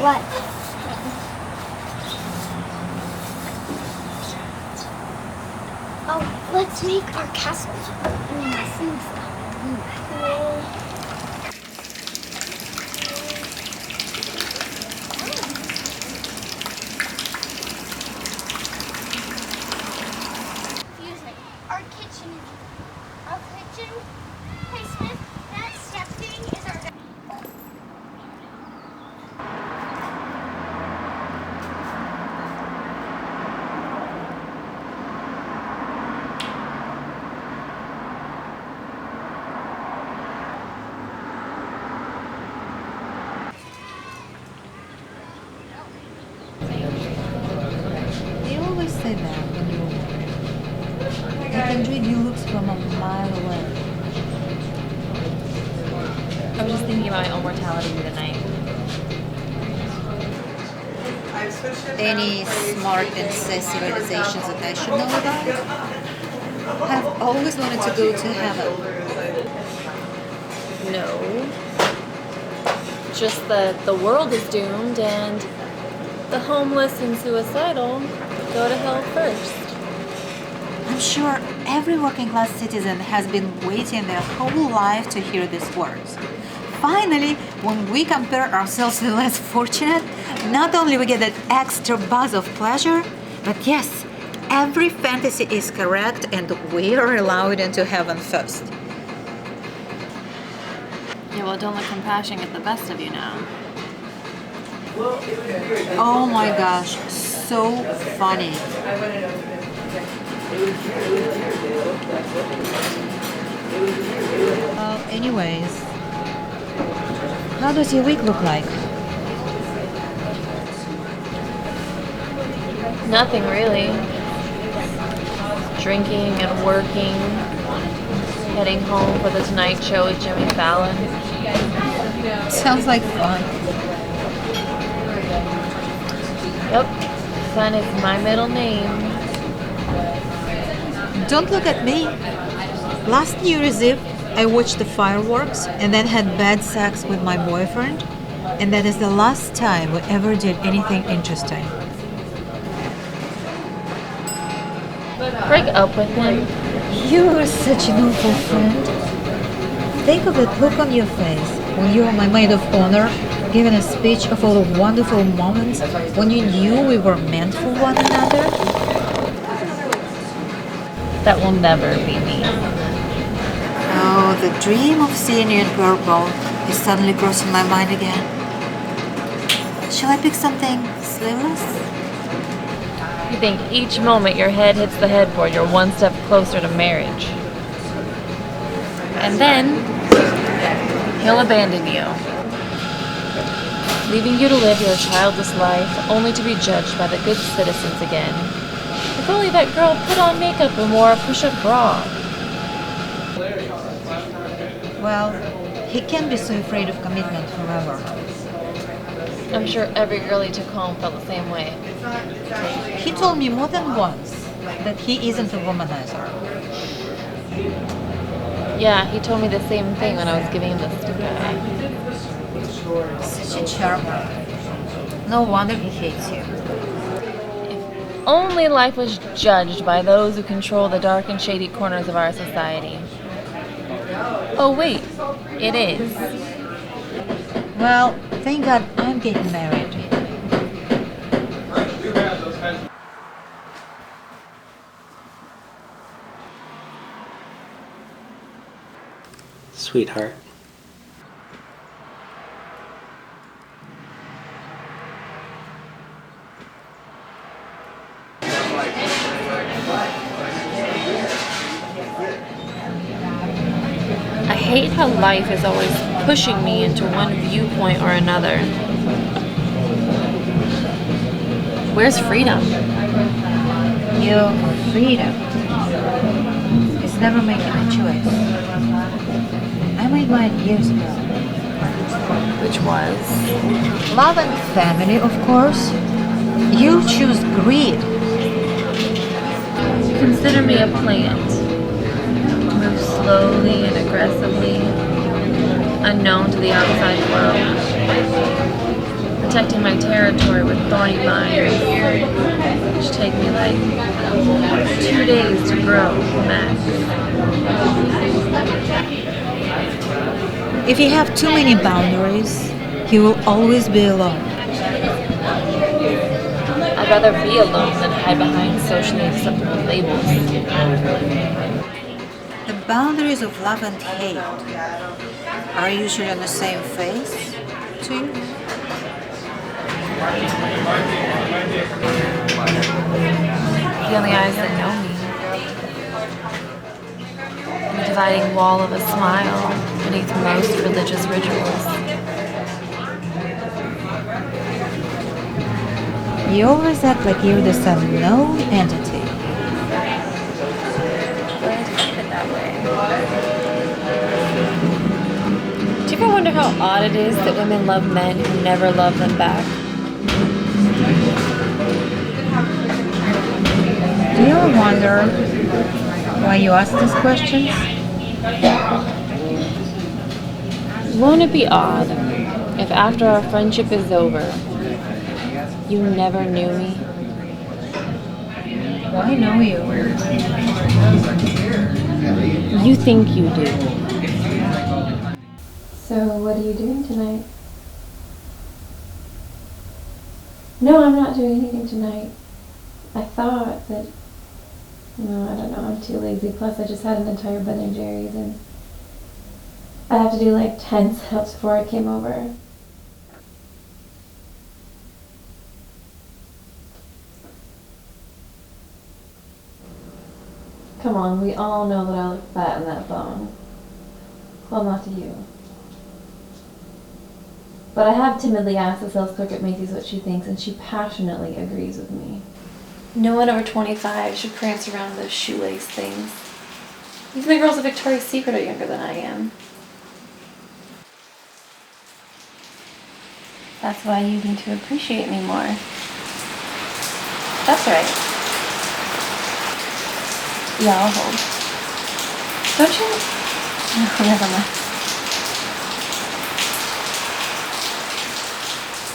What? Oh, let's make our castle. Excuse me. Our kitchen placement, that step thing is our. They always say that when you can read your looks from a mile away. I was just thinking about my own mortality the other night. Any smart and sassy civilizations that I should know about? I've always wanted to go to heaven. No. Just that the world is doomed and the homeless and suicidal go to hell first. I'm sure every working class citizen has been waiting their whole life to hear these words. Finally, when we compare ourselves to the less fortunate, not only we get that extra buzz of pleasure, but yes, every fantasy is correct and we are allowed into heaven first. Yeah, well, don't let compassion get the best of you now. Oh my gosh, so funny. Anyways, how does your week look like? Nothing really. Drinking and working. Heading home for the Tonight Show with Jimmy Fallon. Sounds like fun. Yep. Fun is my middle name. Don't look at me. Last New Year's Eve, I watched the fireworks and then had bad sex with my boyfriend. And that is the last time we ever did anything interesting. Break up with him. You are such an awful friend. Think of that look on your face when you were my maid of honor, giving a speech of all the wonderful moments when you knew we were meant for one another. That will never be me. Oh, the dream of seeing you in purple is suddenly crossing my mind again. Shall I pick something sleeveless? You think each moment your head hits the headboard, you're one step closer to marriage. And then, he'll abandon you. Leaving you to live your childless life, only to be judged by the good citizens again. If only that girl put on makeup and wore a push-up bra. Well, he can't be so afraid of commitment forever. I'm sure every girl he took home felt the same way. He told me more than once that he isn't a womanizer. Yeah, he told me the same thing when I was giving him the stink eye. Such a charmer. No wonder he hates you. If only life was judged by those who control the dark and shady corners of our society. Oh wait, it is. Well, thank God I'm getting married. Sweetheart. I hate how life is always pushing me into one viewpoint or another. Where's freedom? Your freedom is never making a choice. I made mine years ago. Which was? Love and family, of course. You choose greed. Consider me a plant. Move slowly and aggressively, unknown to the outside world. protecting my territory with thorny vines, which take me like 2 days to grow, max. If you have too many boundaries, you will always be alone. I'd rather be alone than hide behind socially acceptable labels. The boundaries of love and hate are usually on the same face to you. The only eyes that know me. The dividing wall of a smile beneath most religious rituals. You always act like you're this unknown entity. But I keep it that way. Do you ever wonder how odd it is that women love men who never love them back? Do you ever wonder why you ask these questions? Won't it be odd if after our friendship is over, you never knew me? I know you. You think you do. So, what are you doing tonight? No, I'm not doing anything tonight. I thought that, no, I don't know, I'm too lazy. Plus, I just had an entire Ben & Jerry's and I have to do like 10 sit-ups before I came over. Come on, we all know that I look fat in that phone. Well, not to you. But I have timidly asked the sales clerk at Macy's what she thinks, and she passionately agrees with me. No one over 25 should prance around those shoelace things. Even the girls at Victoria's Secret are younger than I am. That's why you need to appreciate me more. That's right. Yeah, I'll hold. Don't you? No, never mind.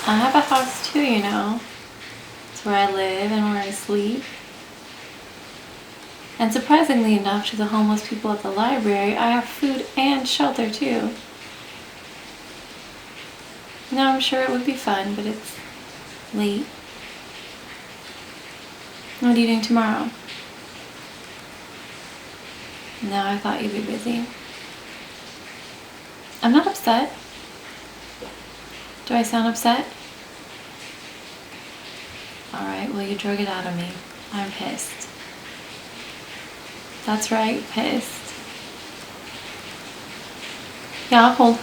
I have a house too, you know. It's where I live and where I sleep. And surprisingly enough to the homeless people at the library, I have food and shelter too. Now I'm sure it would be fun, but it's late. What are you doing tomorrow? No, I thought you'd be busy. I'm not upset. Do I sound upset? Alright, well you drug it out of me. I'm pissed. That's right, pissed. Yeah, I'll hold.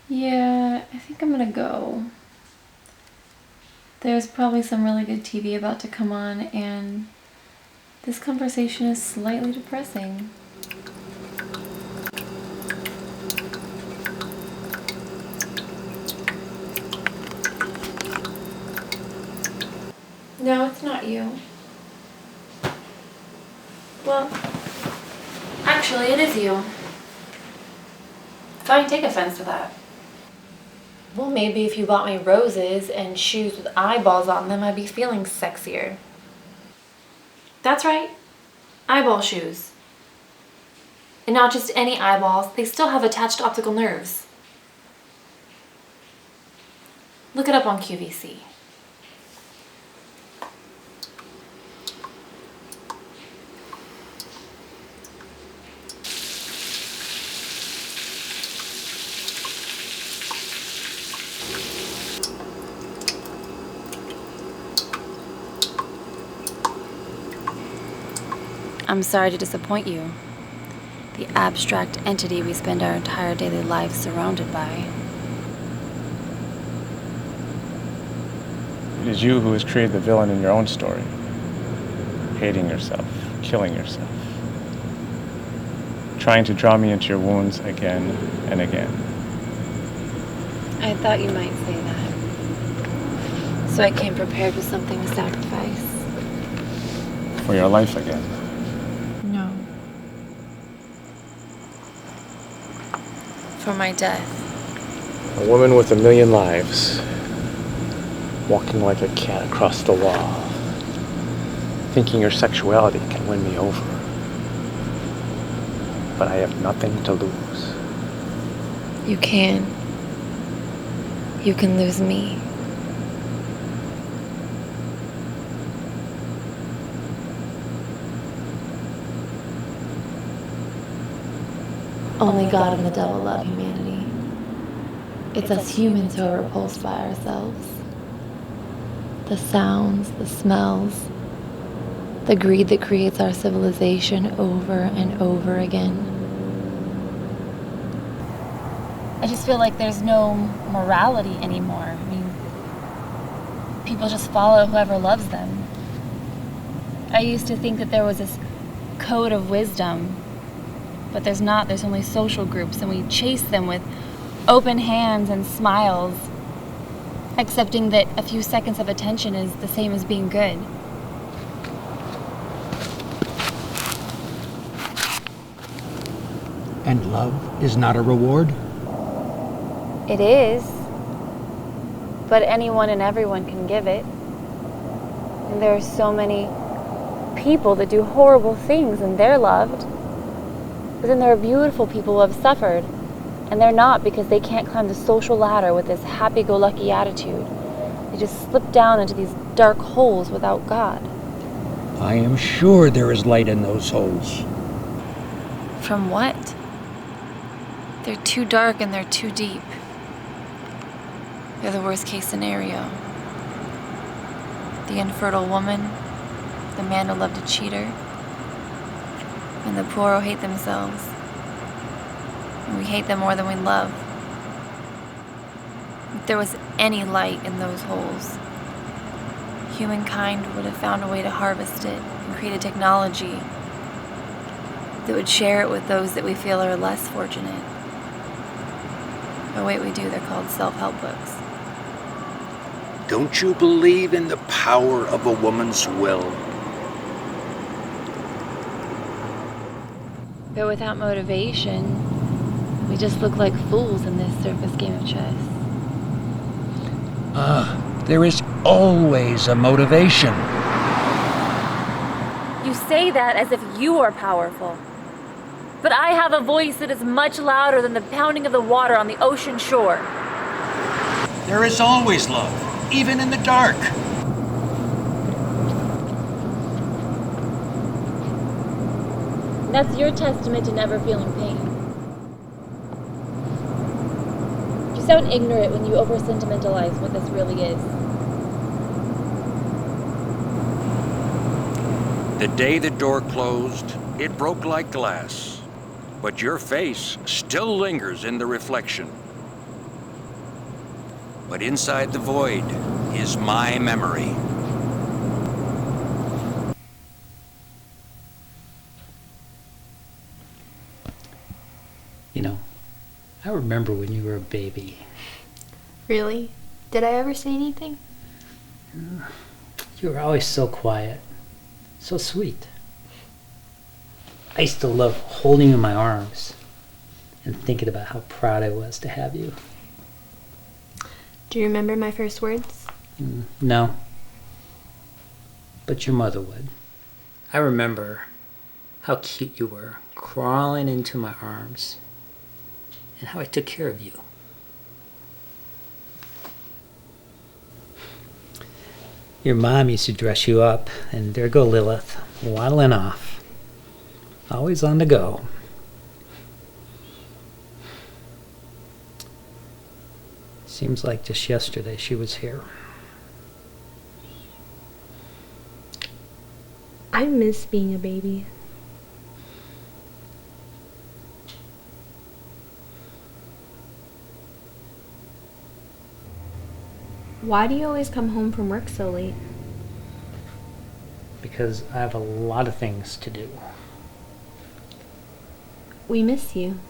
Yeah, I think I'm gonna go. There's probably some really good TV about to come on, and this conversation is slightly depressing. No, it's not you. Well, actually, it is you. Fine, take offense to that. Well, maybe if you bought me roses and shoes with eyeballs on them, I'd be feeling sexier. That's right. Eyeball shoes. And not just any eyeballs, they still have attached optical nerves. Look it up on QVC. I'm sorry to disappoint you. The abstract entity we spend our entire daily lives surrounded by. It is you who has created the villain in your own story. Hating yourself, killing yourself. Trying to draw me into your wounds again and again. I thought you might say that. So I came prepared with something to sacrifice. For your life again. No. for my death. A woman with a million lives, walking like a cat across the wall, thinking her sexuality can win me over. But I have nothing to lose. You can. You can lose me. Only God and the devil love humanity. It's us humans who are repulsed by ourselves. The sounds, the smells, the greed that creates our civilization over and over again. I just feel like there's no morality anymore. I mean, people just follow whoever loves them. I used to think that there was this code of wisdom, but there's not. There's only social groups, and we chase them with open hands and smiles, accepting that a few seconds of attention is the same as being good. And love is not a reward? It is, but anyone and everyone can give it. And there are so many people that do horrible things and they're loved. But then there are beautiful people who have suffered, and they're not because they can't climb the social ladder with this happy-go-lucky attitude. They just slip down into these dark holes without God. I am sure there is light in those holes. From what? They're too dark and they're too deep. They're the worst-case scenario. The infertile woman, the man who loved a cheater, and the poor who hate themselves. And we hate them more than we love. If there was any light in those holes, humankind would have found a way to harvest it and create a technology that would share it with those that we feel are less fortunate. But wait, we do. They're called self-help books. Don't you believe in the power of a woman's will? But without motivation, we just look like fools in this surface game of chess. There is always a motivation. You say that as if you are powerful. But I have a voice that is much louder than the pounding of the water on the ocean shore. There is always love, even in the dark. That's your testament to never feeling pain. You sound ignorant when you over-sentimentalize what this really is. The day the door closed, it broke like glass, but your face still lingers in the reflection. But inside the void is my memory. You know, I remember when you were a baby. Really? Did I ever say anything? You were always so quiet, so sweet. I used to love holding you in my arms and thinking about how proud I was to have you. Do you remember my first words? No, but your mother would. I remember how cute you were, crawling into my arms, and how I took care of you. Your mom used to dress you up, and there go Lilith, waddling off, always on the go. Seems like just yesterday she was here. I miss being a baby. Why do you always come home from work so late? Because I have a lot of things to do. We miss you.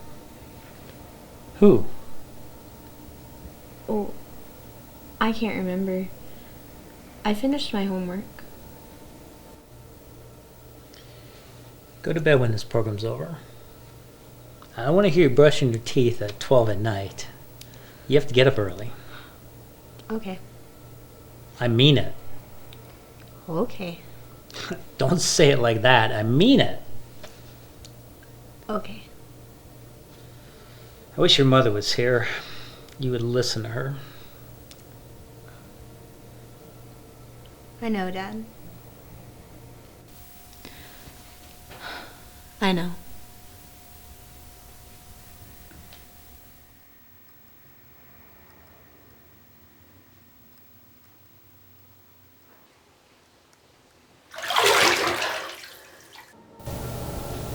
Who? Oh, I can't remember. I finished my homework. Go to bed when this program's over. I don't want to hear you brushing your teeth at 12 at night. You have to get up early. Okay. I mean it. Okay. Don't say it like that. I mean it. Okay. I wish your mother was here. You would listen to her. I know, Dad. I know.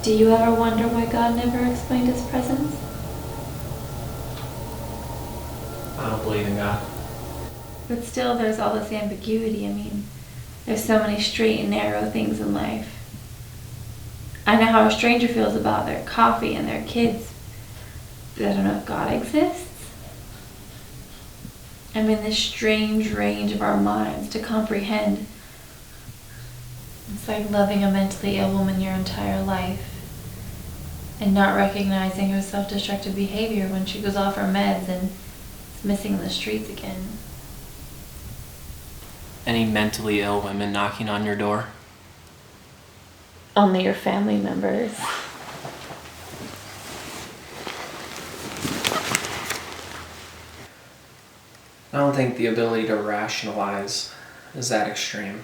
Do you ever wonder why God never explained his presence? I don't believe in God. But still, there's all this ambiguity. I mean, there's so many straight and narrow things in life. I know how a stranger feels about their coffee and their kids, but I don't know if God exists. I'm in this strange range of our minds to comprehend. It's like loving a mentally ill woman your entire life and not recognizing her self-destructive behavior when she goes off her meds and is missing in the streets again. Any mentally ill women knocking on your door? Only your family members. I don't think the ability to rationalize is that extreme.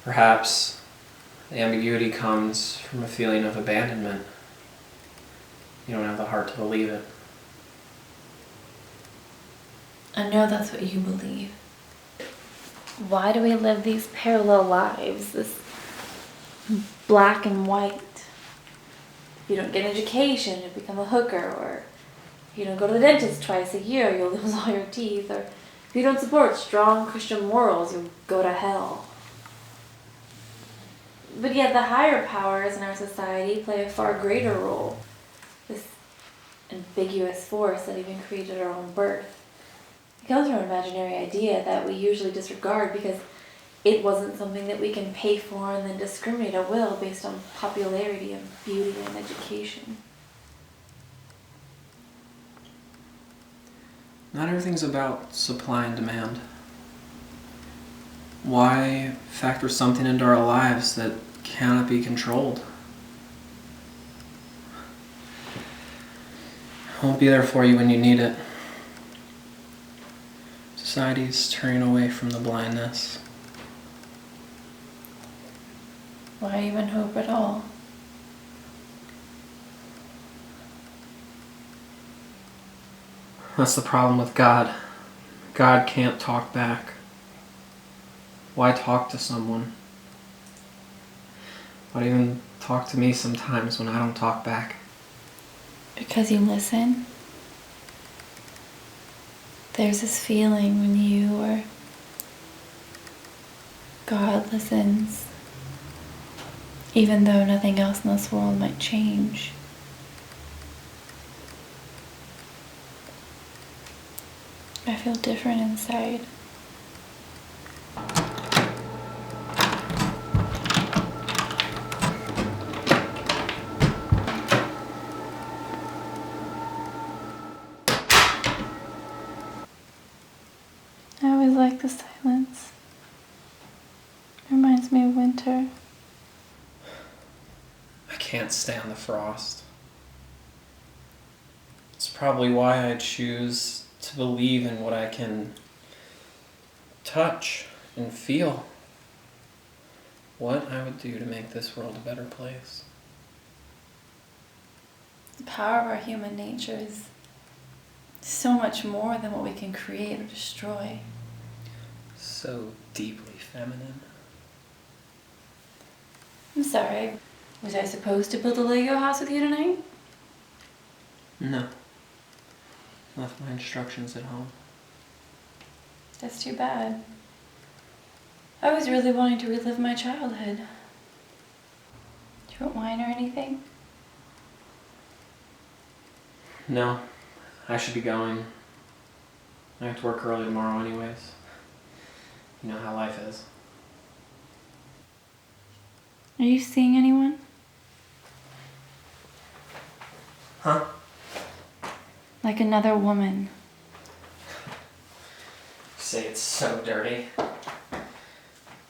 Perhaps the ambiguity comes from a feeling of abandonment. You don't have the heart to believe it. I know that's what you believe. Why do we live these parallel lives, this black and white? If you don't get an education, you become a hooker, or if you don't go to the dentist twice a year, you'll lose all your teeth, or if you don't support strong Christian morals, you'll go to hell. But yet the higher powers in our society play a far greater role. This ambiguous force that even created our own birth. It comes from an imaginary idea that we usually disregard because it wasn't something that we can pay for and then discriminate at will based on popularity and beauty and education. Not everything's about supply and demand. Why factor something into our lives that cannot be controlled? It won't be there for you when you need it. Society's turning away from the blindness. Why even hope at all? That's the problem with God. God can't talk back. Why talk to someone? Why even talk to me sometimes when I don't talk back? Because you listen. There's this feeling when you or God listens, even though nothing else in this world might change. I feel different inside. I always like the silence. It reminds me of winter. I can't stand the frost. It's probably why I choose to believe in what I can touch and feel. What I would do to make this world a better place. The power of our human nature is so much more than what we can create or destroy. So deeply feminine. I'm sorry. Was I supposed to build a Lego house with you tonight? No. Left my instructions at home. That's too bad. I was really wanting to relive my childhood. Do you want wine or anything? No. I should be going. I have to work early tomorrow anyways. You know how life is. Are you seeing anyone? Like another woman. Say it's so dirty.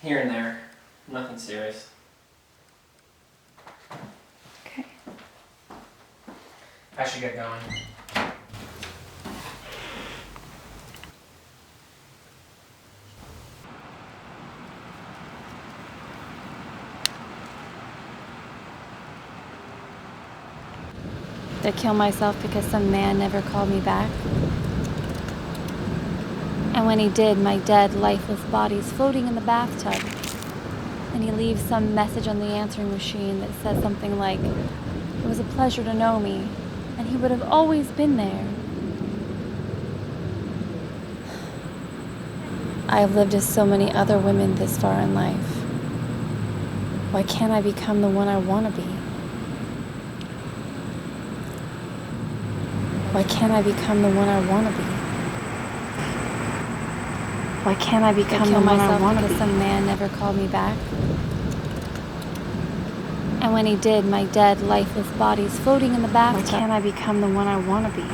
Here and there. Nothing serious. Okay. I should get going. To kill myself because some man never called me back. And when he did, my dead, lifeless body's floating in the bathtub. And he leaves some message on the answering machine that says something like, "It was a pleasure to know me, and he would have always been there." I have lived as so many other women this far in life. Why can't I become the one I want to be? Why can't I become the one I want to be? Why can't I become the one I want to be? Because some man never called me back. And when he did, my dead, lifeless body's floating in the bathtub. Why can't I become the one I want to be?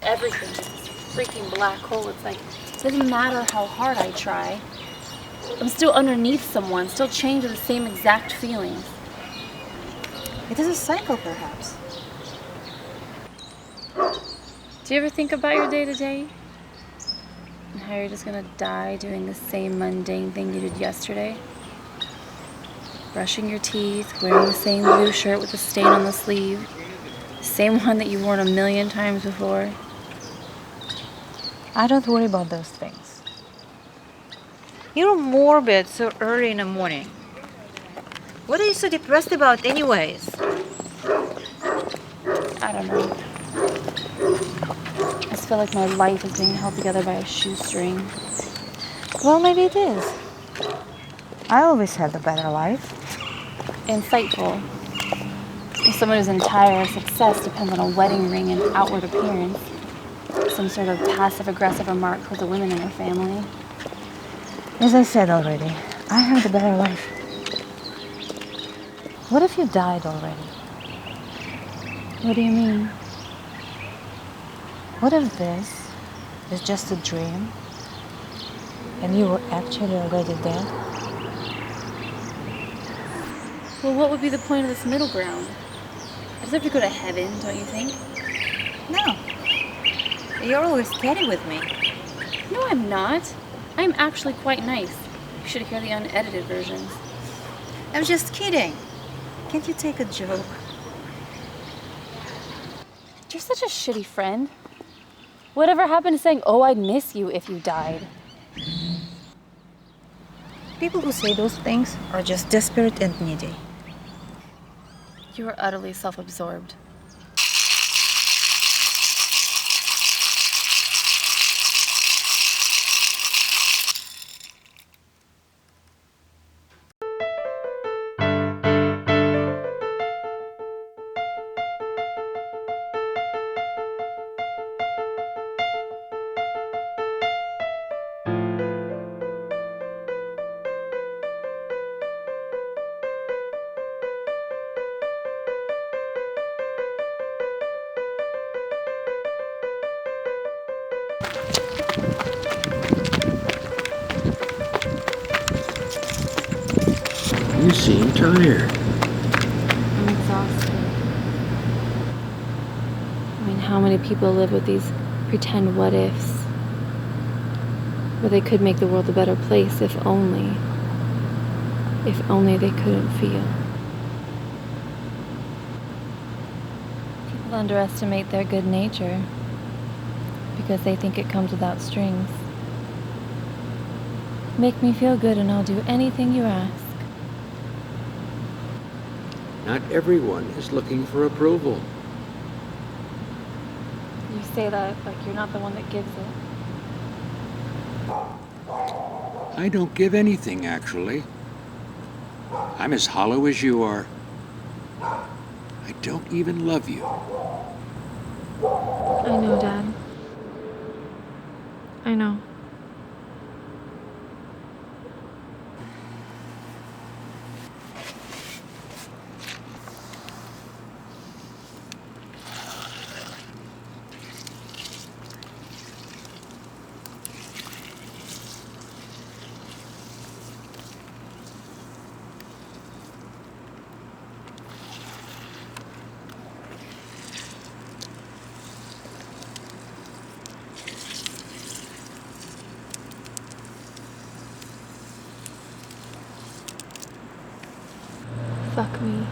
Everything is this freaking black hole. It's like, it doesn't matter how hard I try. I'm still underneath someone, still chained to the same exact feelings. It is a cycle, perhaps. Do you ever think about your day-to-day? And how you're just gonna die doing the same mundane thing you did yesterday? Brushing your teeth, wearing the same blue shirt with a stain on the sleeve. The same one that you've worn 1,000,000 times before. I don't worry about those things. You're morbid so early in the morning. What are you so depressed about anyways? I don't know. I just feel like my life is being held together by a shoestring. Well, maybe it is. I always had a better life. Insightful. Someone whose entire success depends on a wedding ring and outward appearance. Some sort of passive-aggressive remark towards the women in her family. As I said already, I had a better life. What if you died already? What do you mean? What if this is just a dream and you were actually already dead? Well, what would be the point of this middle ground? I deserve to go to heaven, don't you think? No. You're always kidding with me. No, I'm not. I'm actually quite nice. You should hear the unedited versions. I'm just kidding. Can't you take a joke? You're such a shitty friend. Whatever happened to saying, "Oh, I'd miss you if you died"? People who say those things are just desperate and needy. You are utterly self-absorbed. You seem tired. I'm exhausted. how many people live with these pretend what ifs, where they could make the world a better place if only they couldn't feel. People underestimate their good nature because they think it comes without strings. Make me feel good and I'll do anything you ask. Not everyone is looking for approval. You say that like you're not the one that gives it. I don't give anything, actually. I'm as hollow as you are. I don't even love you. I know, Dad. I know. Fuck me.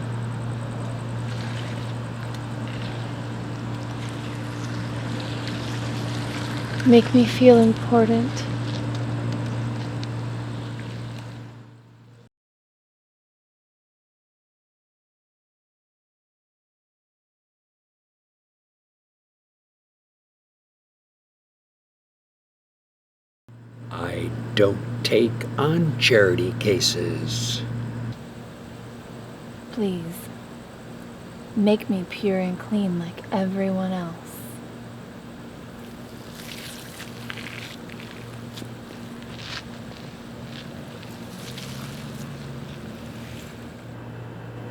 Make me feel important. I don't take on charity cases. Please. Make me pure and clean like everyone else.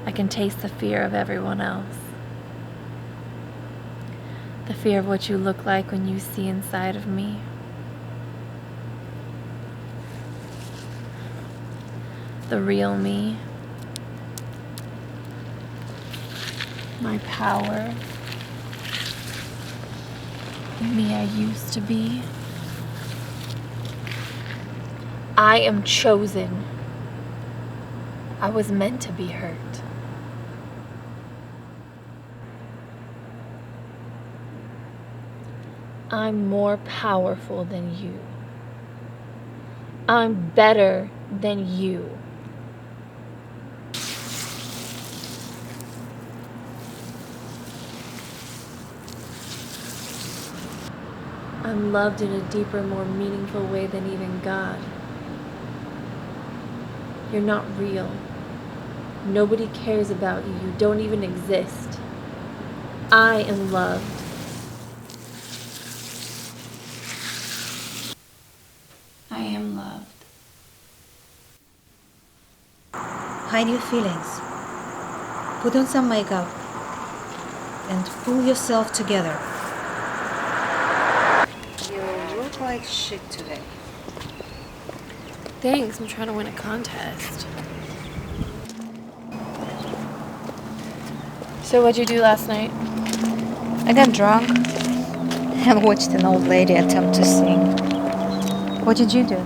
I can taste the fear of everyone else. The fear of what you look like when you see inside of me. The real me. My power. The me I used to be. I am chosen. I was meant to be hurt. I'm more powerful than you. I'm better than you. I'm loved in a deeper, more meaningful way than even God. You're not real. Nobody cares about you. You don't even exist. I am loved. I am loved. Hide your feelings. Put on some makeup. And pull yourself together. You look like shit today. Thanks, I'm trying to win a contest. So what'd you do last night? I got drunk and watched an old lady attempt to sing. What did you do?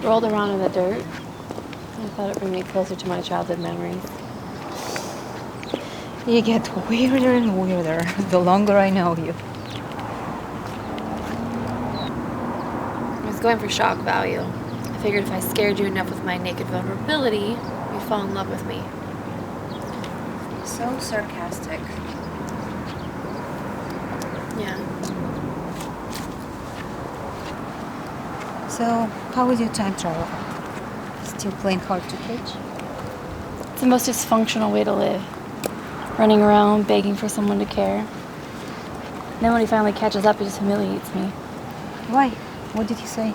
Rolled around in the dirt. I thought it'd bring me closer to my childhood memories. You get weirder and weirder the longer I know you. I was going for shock value. I figured if I scared you enough with my naked vulnerability, you'd fall in love with me. So sarcastic. Yeah. So, how was your time travel? Still playing hard to catch? It's the most dysfunctional way to live. Running around, begging for someone to care. And then when he finally catches up, he just humiliates me. Why? What did he say?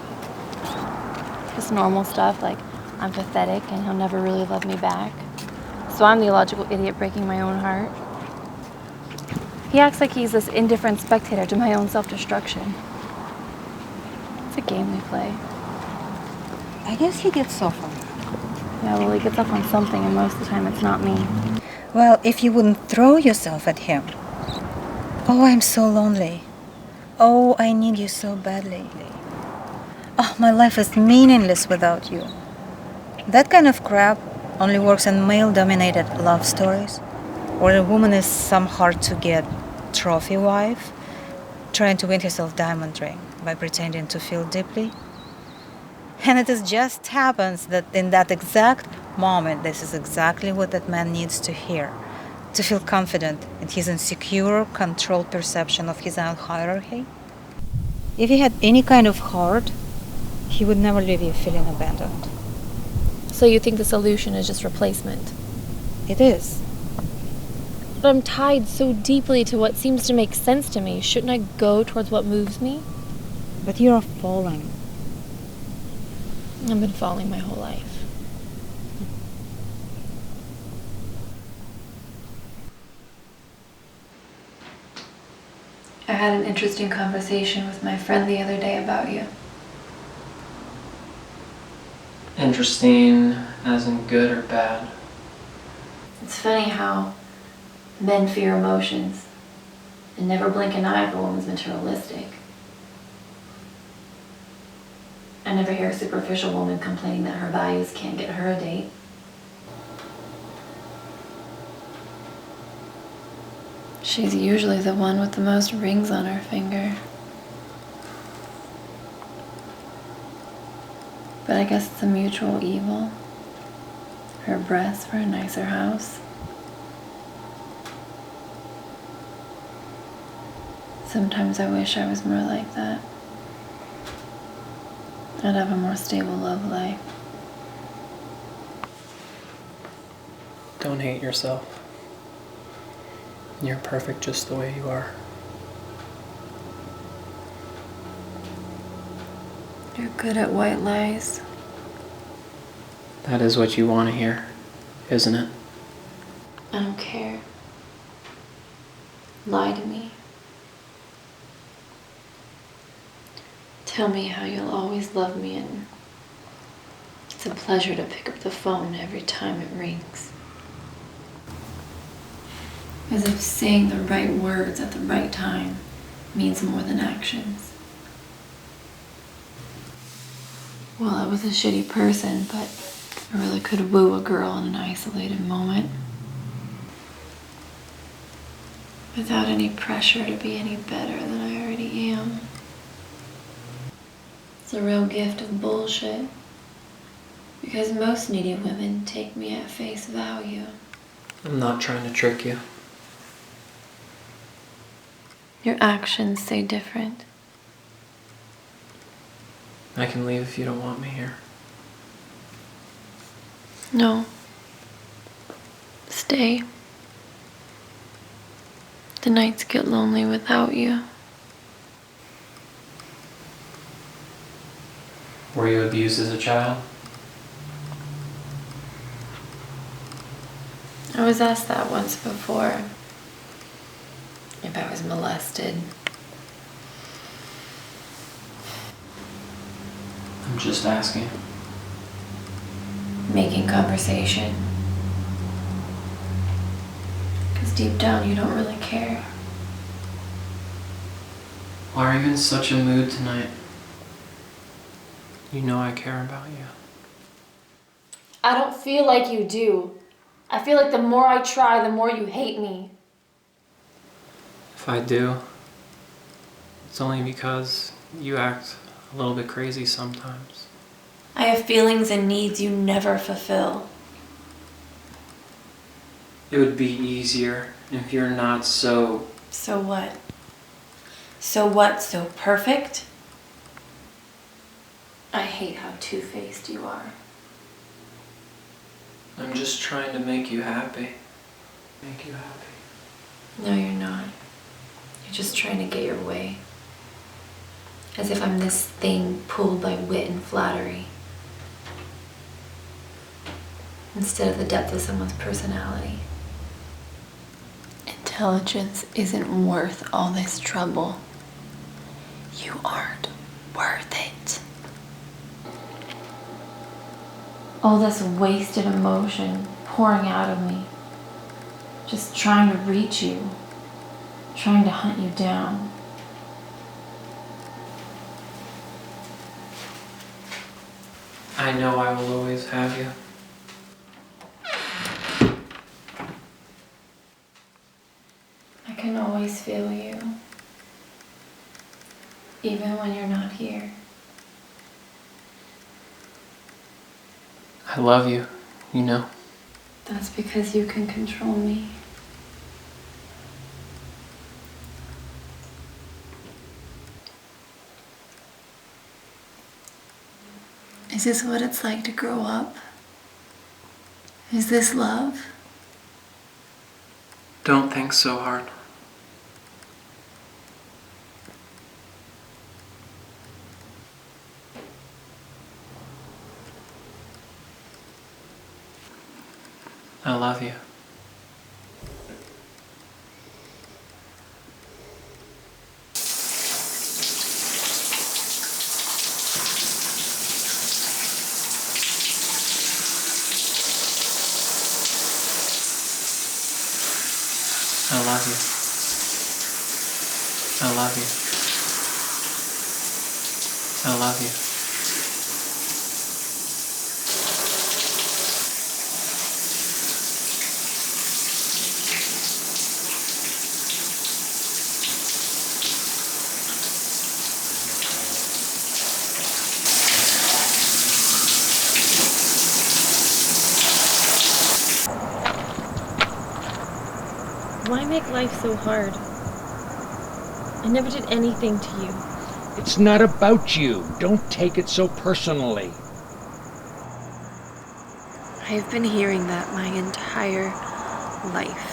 Just normal stuff, like I'm pathetic and he'll never really love me back. So I'm the illogical idiot breaking my own heart. He acts like he's this indifferent spectator to my own self-destruction. It's a game we play. I guess he gets off on it. Yeah, well, he gets up on something, and most of the time it's not me. Well, if you wouldn't throw yourself at him, Oh, I'm so lonely. Oh, I need you so badly. Oh, my life is meaningless without you. That kind of crap only works in male-dominated love stories, where a woman is some hard-to-get trophy wife trying to win herself diamond ring by pretending to feel deeply. And it just happens that in that exact moment, this is exactly what that man needs to hear, to feel confident in his insecure, controlled perception of his own hierarchy. If he had any kind of heart, he would never leave you feeling abandoned. So you think the solution is just replacement? It is. But I'm tied so deeply to what seems to make sense to me. Shouldn't I go towards what moves me? But you're falling. I've been falling my whole life. I had an interesting conversation with my friend the other day about you. Interesting, as in good or bad? It's funny how men fear emotions and never blink an eye if a woman's materialistic. I never hear a superficial woman complaining that her values can't get her a date. She's usually the one with the most rings on her finger. But I guess it's a mutual evil. Her breasts for a nicer house. Sometimes I wish I was more like that. I'd have a more stable love life. Don't hate yourself. You're perfect just the way you are. You're good at white lies. That is what you want to hear, isn't it? I don't care. Lie to me. Tell me how you'll always love me, and it's a pleasure to pick up the phone every time it rings. As if saying the right words at the right time means more than actions. Well, I was a shitty person, but I really could woo a girl in an isolated moment. Without any pressure to be any better than I already am. It's a real gift of bullshit. Because most needy women take me at face value. I'm not trying to trick you. Your actions say different. I can leave if you don't want me here. No. Stay. The nights get lonely without you. Were you abused as a child? I was asked that once before. If I was molested. I'm just asking. Making conversation. Because deep down you don't really care. Why are you in such a mood tonight? You know I care about you. I don't feel like you do. I feel like the more I try, the more you hate me. If I do, it's only because you act a little bit crazy sometimes. I have feelings and needs you never fulfill. It would be easier if you're not so... So what? So what? So perfect? I hate how two-faced you are. I'm just trying to make you happy. Make you happy. No, you're not. You're just trying to get your way. As if I'm this thing pulled by wit and flattery. Instead of the depth of someone's personality. Intelligence isn't worth all this trouble. You aren't worth it. All this wasted emotion pouring out of me. Just trying to reach you. trying to hunt you down. I know I will always have you. I can always feel you, even when you're not here. I love you, you know. That's because you can control me. Is this what it's like to grow up? Is this love? Don't think so hard. I love you. I love you. I love you. I love you. Why make life so hard? I never did anything to you. It's not about you. Don't take it so personally. I've been hearing that my entire life.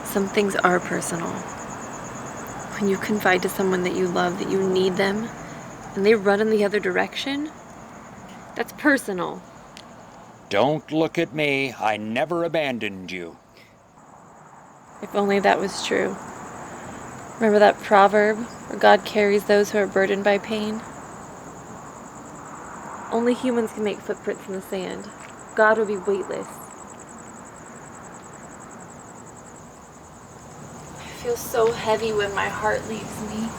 Some things are personal. When you confide to someone that you love, that you need them, and they run in the other direction, that's personal. Don't look at me. I never abandoned you. If only that was true. Remember that proverb where God carries those who are burdened by pain? Only humans can make footprints in the sand. God would be weightless. I feel so heavy when my heart leaves me.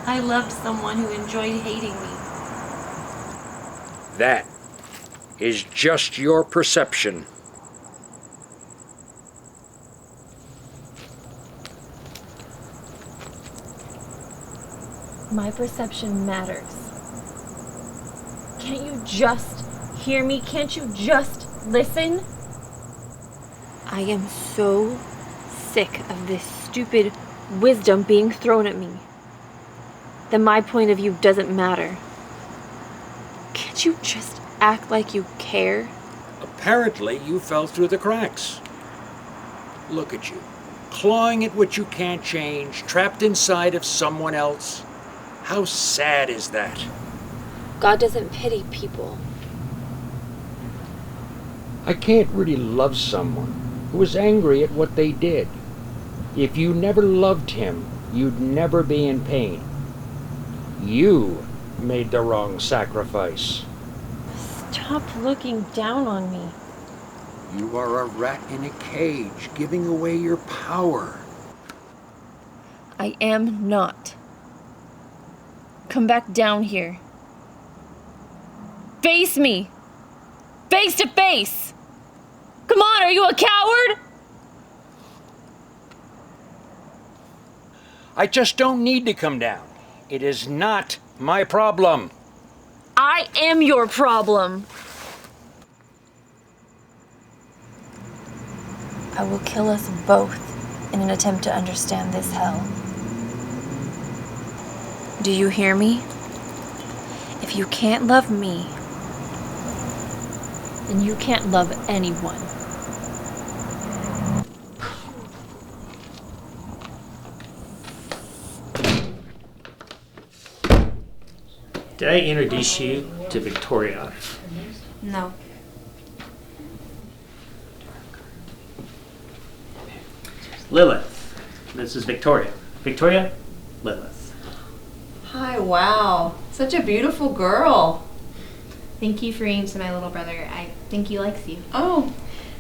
I loved someone who enjoyed hating me. That is just your perception. My perception matters. Can't you just hear me? Can't you just listen? I am so sick of this stupid wisdom being thrown at me. That my point of view doesn't matter. Can't you just act like you care? Apparently, you fell through the cracks. Look at you, clawing at what you can't change, trapped inside of someone else. How sad is that? God doesn't pity people. I can't really love someone who is angry at what they did. If you never loved him, you'd never be in pain. You made the wrong sacrifice. Stop looking down on me. You are a rat in a cage, giving away your power. I am not. Come back down here. Face me! Face to face! Come on, are you a coward? I just don't need to come down. It is not my problem. I am your problem. I will kill us both in an attempt to understand this hell. Do you hear me? If you can't love me, then you can't love anyone. Did I introduce you to Victoria? No. Lilith. This is Victoria. Victoria, Lilith. Hi, wow. Such a beautiful girl. Thank you for reading to my little brother. I think he likes you. Oh,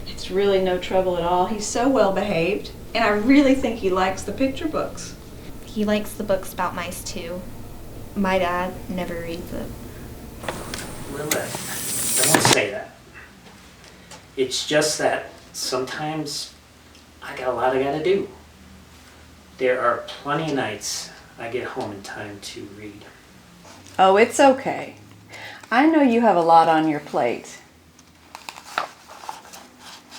It's really no trouble at all. He's so well behaved, and I really think he likes the picture books. He likes the books about mice too. My dad never reads it. Lilith, don't say that. It's just that sometimes I got a lot I gotta do. There are plenty of nights I get home in time to read. Oh, it's okay. I know you have a lot on your plate.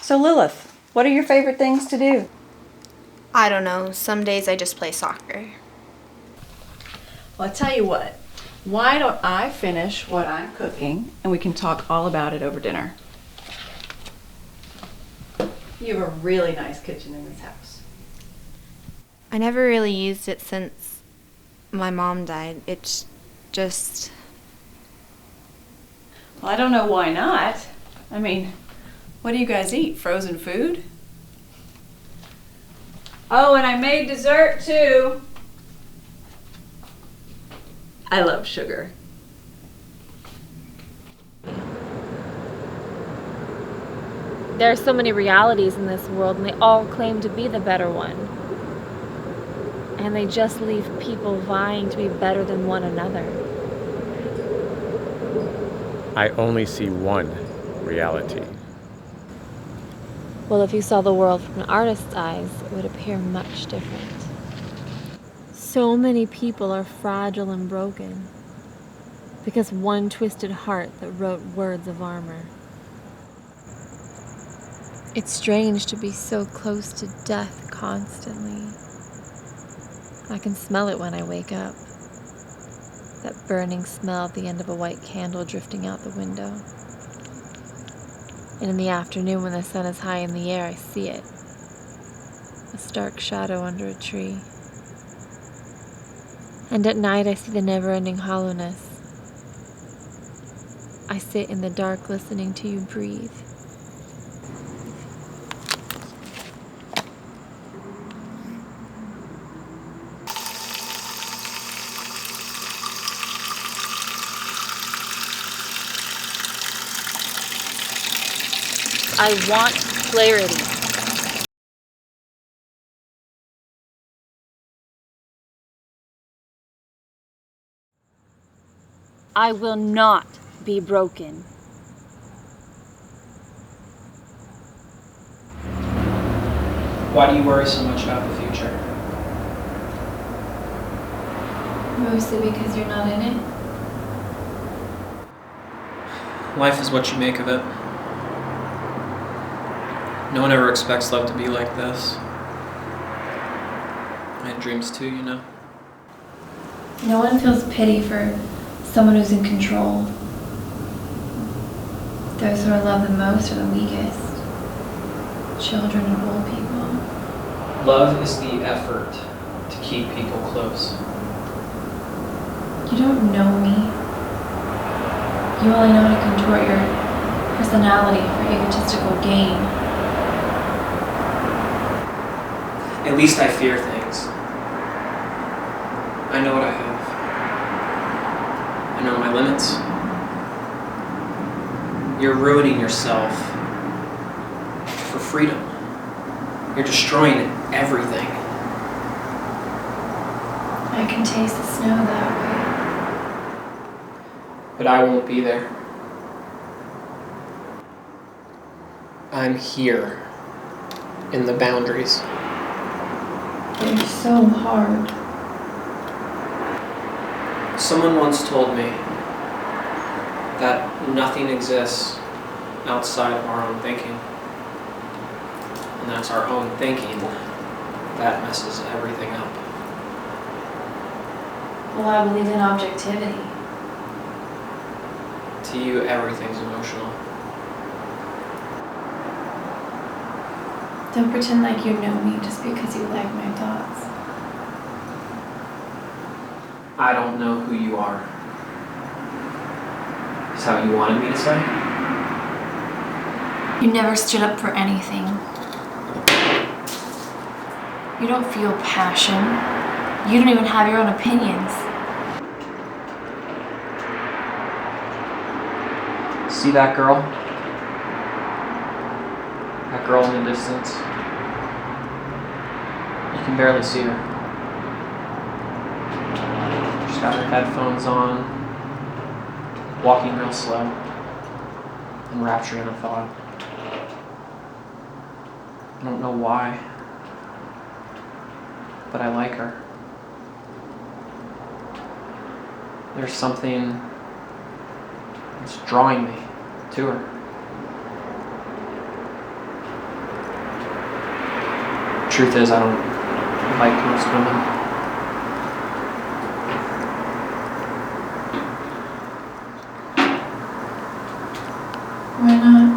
So Lilith, what are your favorite things to do? I don't know. Some days I just play soccer. Well, I tell you what. Why don't I finish what I'm cooking and we can talk all about it over dinner? You have a really nice kitchen in this house. I never really used it since my mom died. It's just... Well, I don't know why not. I mean, what do you guys eat? Frozen food? Oh, and I made dessert too. I love sugar. There are so many realities in this world, and they all claim to be the better one. And they just leave people vying to be better than one another. I only see one reality. Well, if you saw the world from an artist's eyes, it would appear much different. So many people are fragile and broken because one twisted heart that wrote words of armor. It's strange to be so close to death constantly. I can smell it when I wake up. That burning smell at the end of a white candle drifting out the window. And in the afternoon when the sun is high in the air, I see it. A stark shadow under a tree. And at night I see the never-ending hollowness. I sit in the dark listening to you breathe. I want clarity. I will not be broken. Why do you worry so much about the future? Mostly because you're not in it. Life is what you make of it. No one ever expects love to be like this. I had dreams too, you know. No one feels pity for someone who's in control. Those who are loved the most are the weakest. Children and old people. Love is the effort to keep people close. You don't know me. You only know how to contort your personality for egotistical gain. At least I fear things. I know what I have. I know my limits. You're ruining yourself for freedom. You're destroying everything. I can taste the snow that way. But I won't be there. I'm here in the boundaries. They're so hard. Someone once told me that nothing exists outside of our own thinking. And that's our own thinking that messes everything up. Well, I believe in objectivity. To you, everything's emotional. Don't pretend like you know me just because you like my thoughts. I don't know who you are. Is how you wanted me to say? You never stood up for anything. You don't feel passion. You don't even have your own opinions. See that girl? girl in the distance. You can barely see her. She's got her headphones on, walking real slow, enraptured in a thought. I don't know why, but I like her. There's something that's drawing me to her. Truth is, I don't like most women. Why not?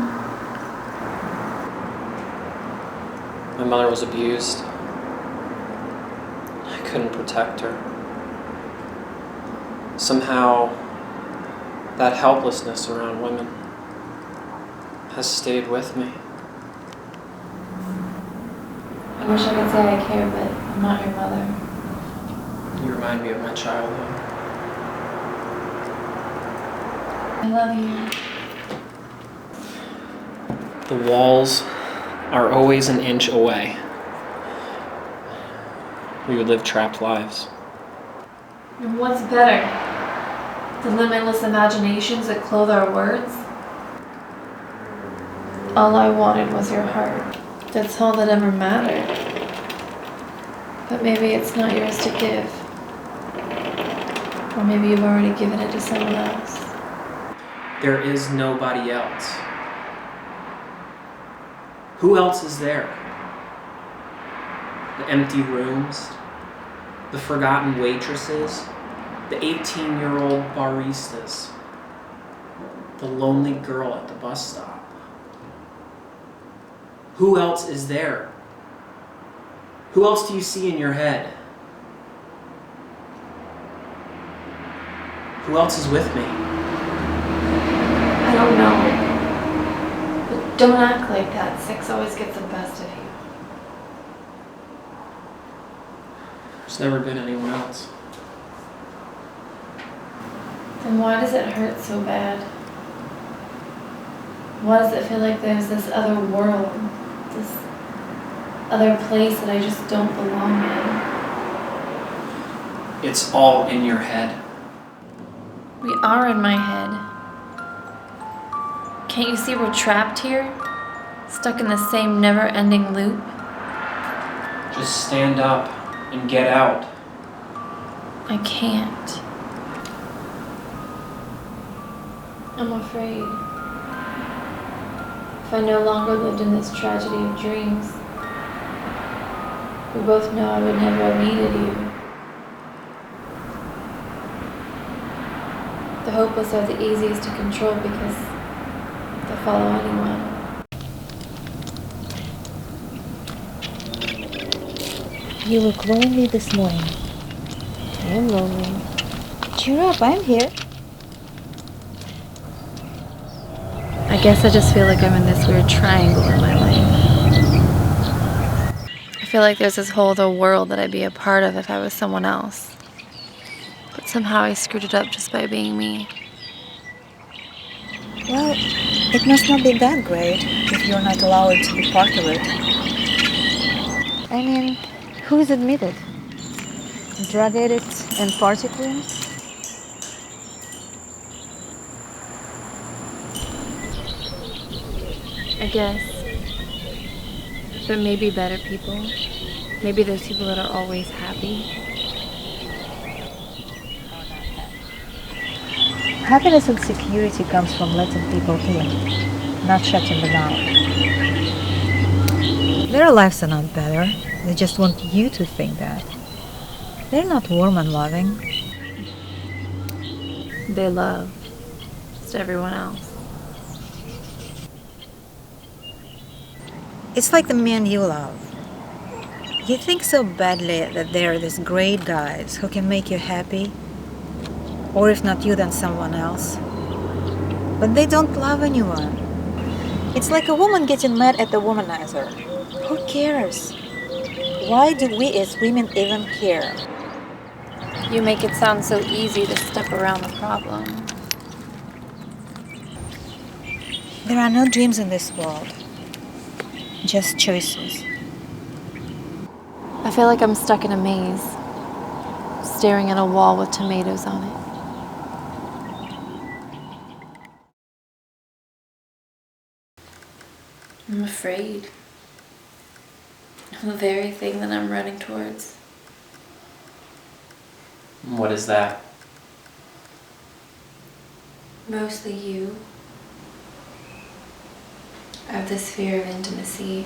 My mother was abused. I couldn't protect her. Somehow, that helplessness around women has stayed with me. I wish I could say I care, but I'm not your mother. You remind me of my childhood. I love you. The walls are always an inch away. We would live trapped lives. And what's better? The limitless imaginations that clothe our words? All I wanted was your heart. That's all that ever mattered. But maybe it's not yours to give. Or maybe you've already given it to someone else. There is nobody else. Who else is there? The empty rooms, the forgotten waitresses, the 18-year-old baristas, the lonely girl at the bus stop. Who else is there? Who else do you see in your head? Who else is with me? I don't know. But don't act like that. Sex always gets the best of you. There's never been anyone else. Then why does it hurt so bad? Why does it feel like there's this other world, this other place that I just don't belong in? It's all in your head. We are in my head. Can't you see we're trapped here? Stuck in the same never-ending loop? Just stand up and get out. I can't. I'm afraid. If I no longer lived in this tragedy of dreams, we both know I would never have needed you. The hopeless are the easiest to control because they'll follow anyone. You look lonely this morning. I am lonely. Cheer up, I'm here. I guess I just feel like I'm in this weird triangle in my life. I feel like there's this whole other world that I'd be a part of if I was someone else. But somehow I screwed it up just by being me. Well, it must not be that great if you're not allowed to be part of it. I mean, who is admitted? Drug addicts and party queens? I guess. But maybe better people. Maybe those people that are always happy. Happiness and security comes from letting people in, not shutting them out. Their lives are not better. They just want you to think that. They're not warm and loving. They love. Just everyone else. It's like the men you love. You think so badly that they're these great guys who can make you happy, or if not you, then someone else. But they don't love anyone. It's like a woman getting mad at the womanizer. Who cares? Why do we as women even care? You make it sound so easy to step around the problem. There are no dreams in this world. just choices. I feel like I'm stuck in a maze, staring at a wall with tomatoes on it. I'm afraid of the very thing that I'm running towards. What is that? Mostly you. I have this fear of intimacy.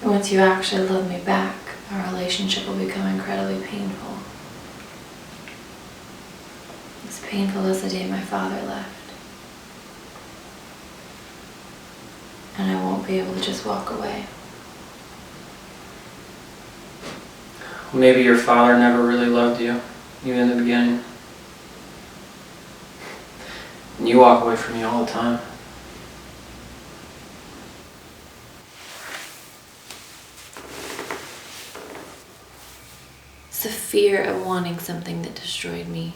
And once you actually love me back, our relationship will become incredibly painful. As painful as the day my father left. And I won't be able to just walk away. Maybe your father never really loved you, even in the beginning. And you walk away from me all the time. It's the fear of wanting something that destroyed me.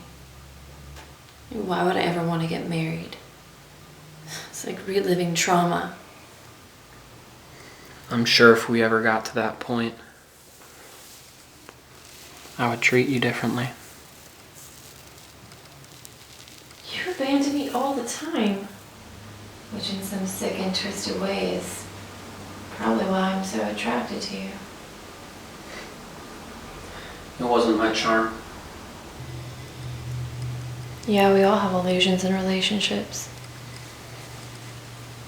Why would I ever want to get married? It's like reliving trauma. I'm sure if we ever got to that point, I would treat you differently. You abandon me all the time. Which in some sick and twisted way is probably why I'm so attracted to you. It wasn't my charm. Yeah, we all have illusions in relationships.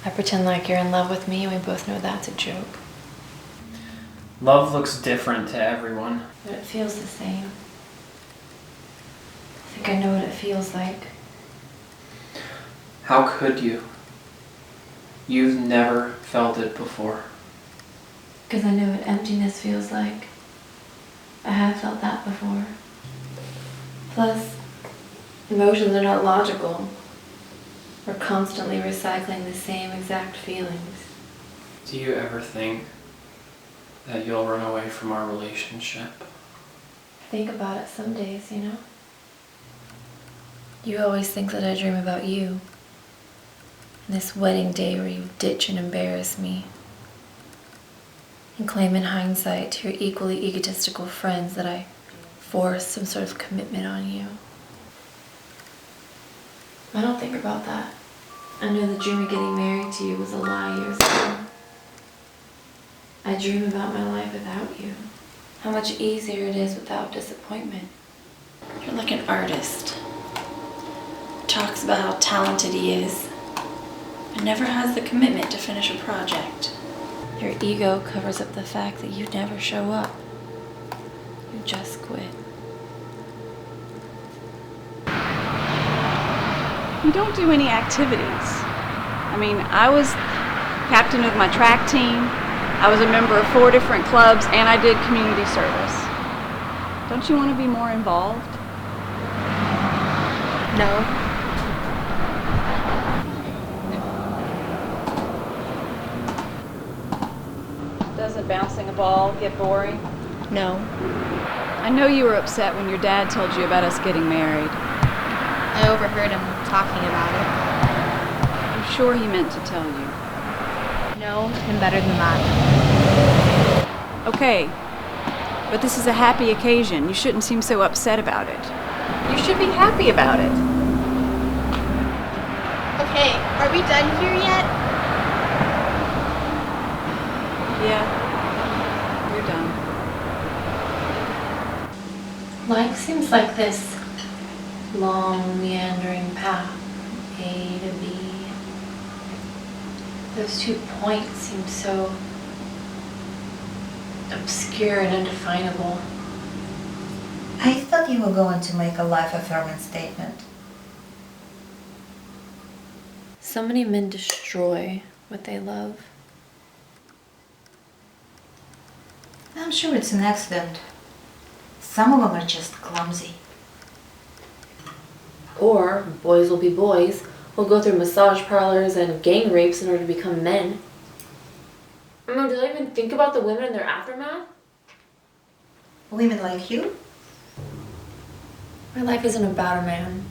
I pretend like you're in love with me and we both know that's a joke. Love looks different to everyone. But it feels the same. I think I know what it feels like. How could you? You've never felt it before. Because I know what emptiness feels like. I have felt that before. Plus, emotions are not logical. We're constantly recycling the same exact feelings. Do you ever think that you'll run away from our relationship? I think about it some days, you know? You always think that I dream about you. And this wedding day where you ditch and embarrass me. And claim in hindsight to your equally egotistical friends that I forced some sort of commitment on you. I don't think about that. I know the dream of getting married to you was a lie years ago. I dream about my life without you. How much easier it is without disappointment. You're like an artist. Talks about how talented he is, but never has the commitment to finish a project. Your ego covers up the fact that you never show up. You just quit. You don't do any activities. I mean, I was captain of my track team. I was a member of 4 different clubs, and I did community service. Don't you want to be more involved? No. Doesn't bouncing a ball get boring? No. I know you were upset when your dad told you about us getting married. I overheard him talking about it. I'm sure he meant to tell you. No, and better than that. Okay, but this is a happy occasion. You shouldn't seem so upset about it. You should be happy about it. Okay, are we done here yet? Yeah, you're done. Life seems like this long, meandering path, A to B. Those 2 points seem so obscure and undefinable. I thought you were going to make a life-affirming statement. So many men destroy what they love. I'm sure it's an accident. Some of them are just clumsy. Or boys will be boys, will go through massage parlors and gang rapes in order to become men. I mean, do they even think about the women in their aftermath? Women like you? My life isn't about a man.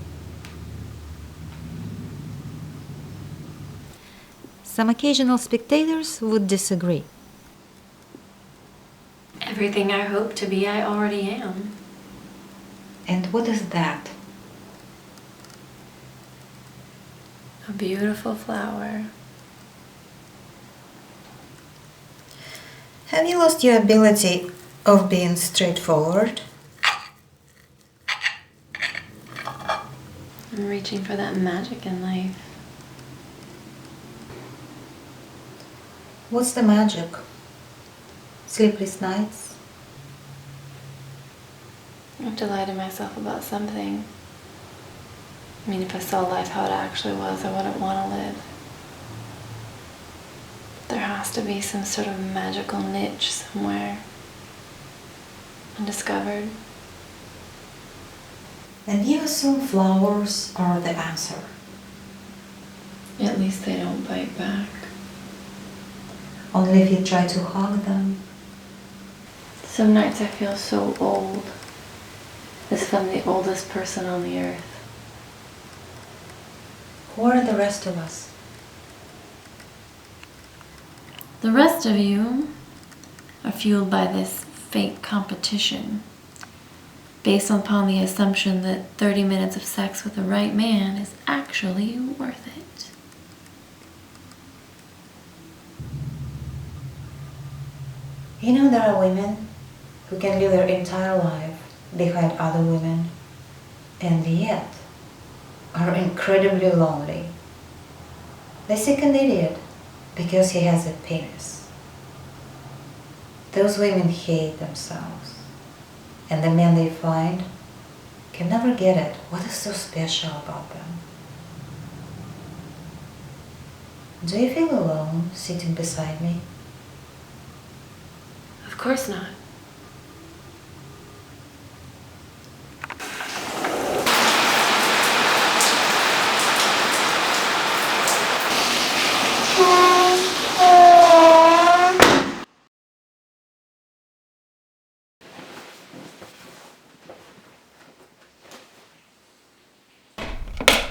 Some occasional spectators would disagree. Everything I hope to be, I already am. And what is that? A beautiful flower. Have you lost your ability of being straightforward? I'm reaching for that magic in life. What's the magic? Sleepless nights? I have to lie to myself about something. I mean, if I saw life how it actually was, I wouldn't want to live. There has to be some sort of magical niche somewhere, undiscovered. And you assume flowers are the answer. At least they don't bite back. Only if you try to hug them. Some nights I feel so old, as if I'm the oldest person on the earth. Who are the rest of us? The rest of you are fueled by this fake competition, based upon the assumption that 30 minutes of sex with the right man is actually worth it. You know, there are women who can live their entire life behind other women and yet are incredibly lonely. They seek an idiot because he has a penis. Those women hate themselves, and the men they find can never get it. What is so special about them? Do you feel alone sitting beside me? Of course not.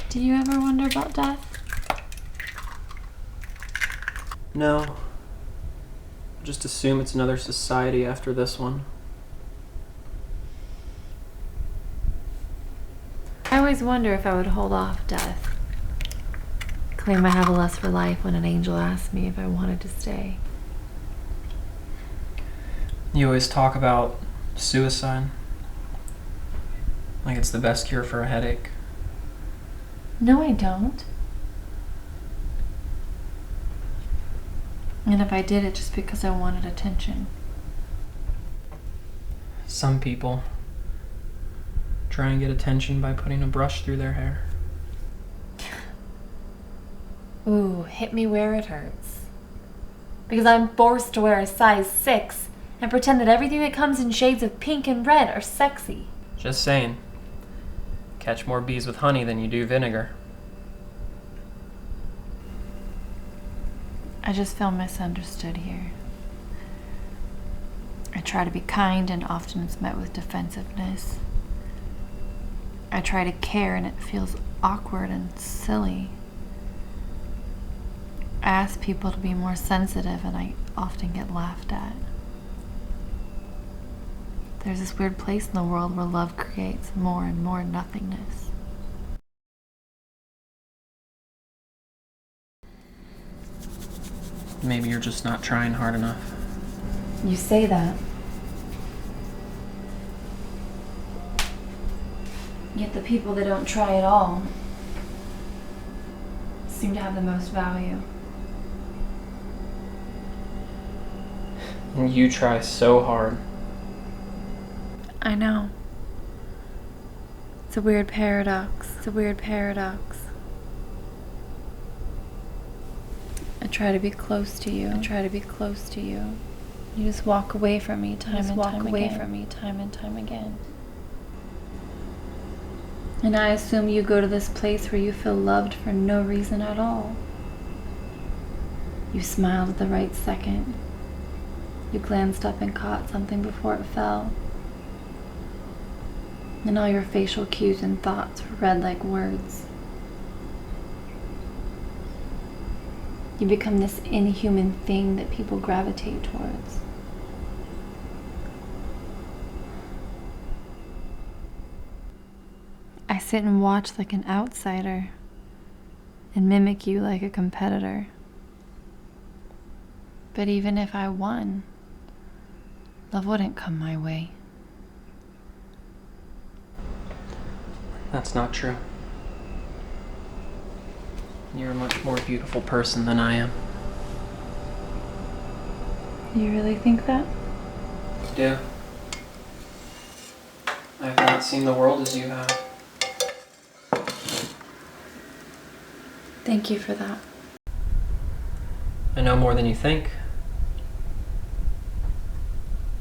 Do you ever wonder about death? No. Just assume it's another society after this one. I always wonder if I would hold off death. Claim I have a lust for life when an angel asked me if I wanted to stay. You always talk about suicide. Like it's the best cure for a headache. No, I don't. And if I did it just because I wanted attention. Some people try and get attention by putting a brush through their hair. Ooh, hit me where it hurts. Because I'm forced to wear a size 6 and pretend that everything that comes in shades of pink and red are sexy. Just saying. Catch more bees with honey than you do vinegar. I just feel misunderstood here. I try to be kind and often it's met with defensiveness. I try to care and it feels awkward and silly. I ask people to be more sensitive and I often get laughed at. There's this weird place in the world where love creates more and more nothingness. Maybe you're just not trying hard enough. You say that. Yet the people that don't try at all seem to have the most value. And you try so hard. I know. It's a weird paradox. It's a weird paradox. I try to be close to you. I try to be close to you. You just walk away from me time and time again. And I assume you go to this place where you feel loved for no reason at all. You smiled at the right second. You glanced up and caught something before it fell. And all your facial cues and thoughts were read like words. You become this inhuman thing that people gravitate towards. I sit and watch like an outsider and mimic you like a competitor. But even if I won, love wouldn't come my way. That's not true. You're a much more beautiful person than I am. You really think that? Yeah. I've not seen the world as you have. Thank you for that. I know more than you think.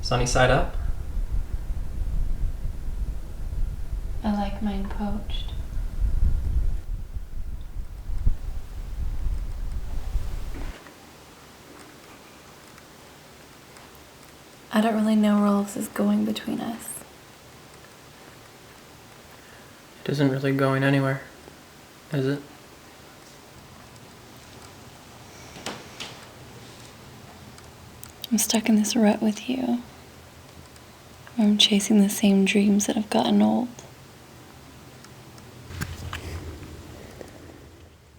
Sunny side up? I like mine poached. I don't really know where else is going between us. It isn't really going anywhere, is it? I'm stuck in this rut with you. I'm chasing the same dreams that have gotten old.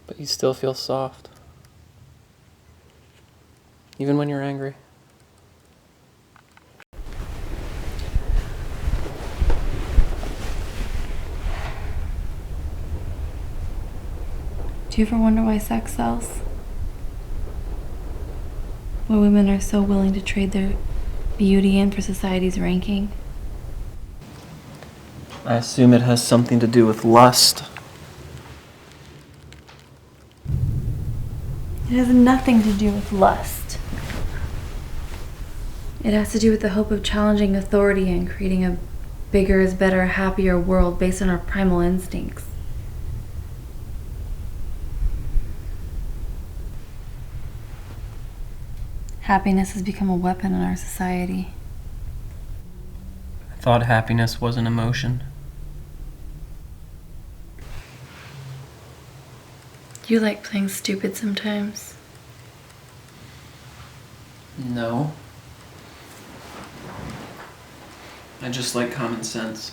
But you still feel soft. Even when you're angry. Do you ever wonder why sex sells? Why women are so willing to trade their beauty in for society's ranking? I assume it has something to do with lust. It has nothing to do with lust. It has to do with the hope of challenging authority and creating a bigger is better, happier world based on our primal instincts. Happiness has become a weapon in our society. I thought happiness was an emotion. Do you like playing stupid sometimes? No. I just like common sense.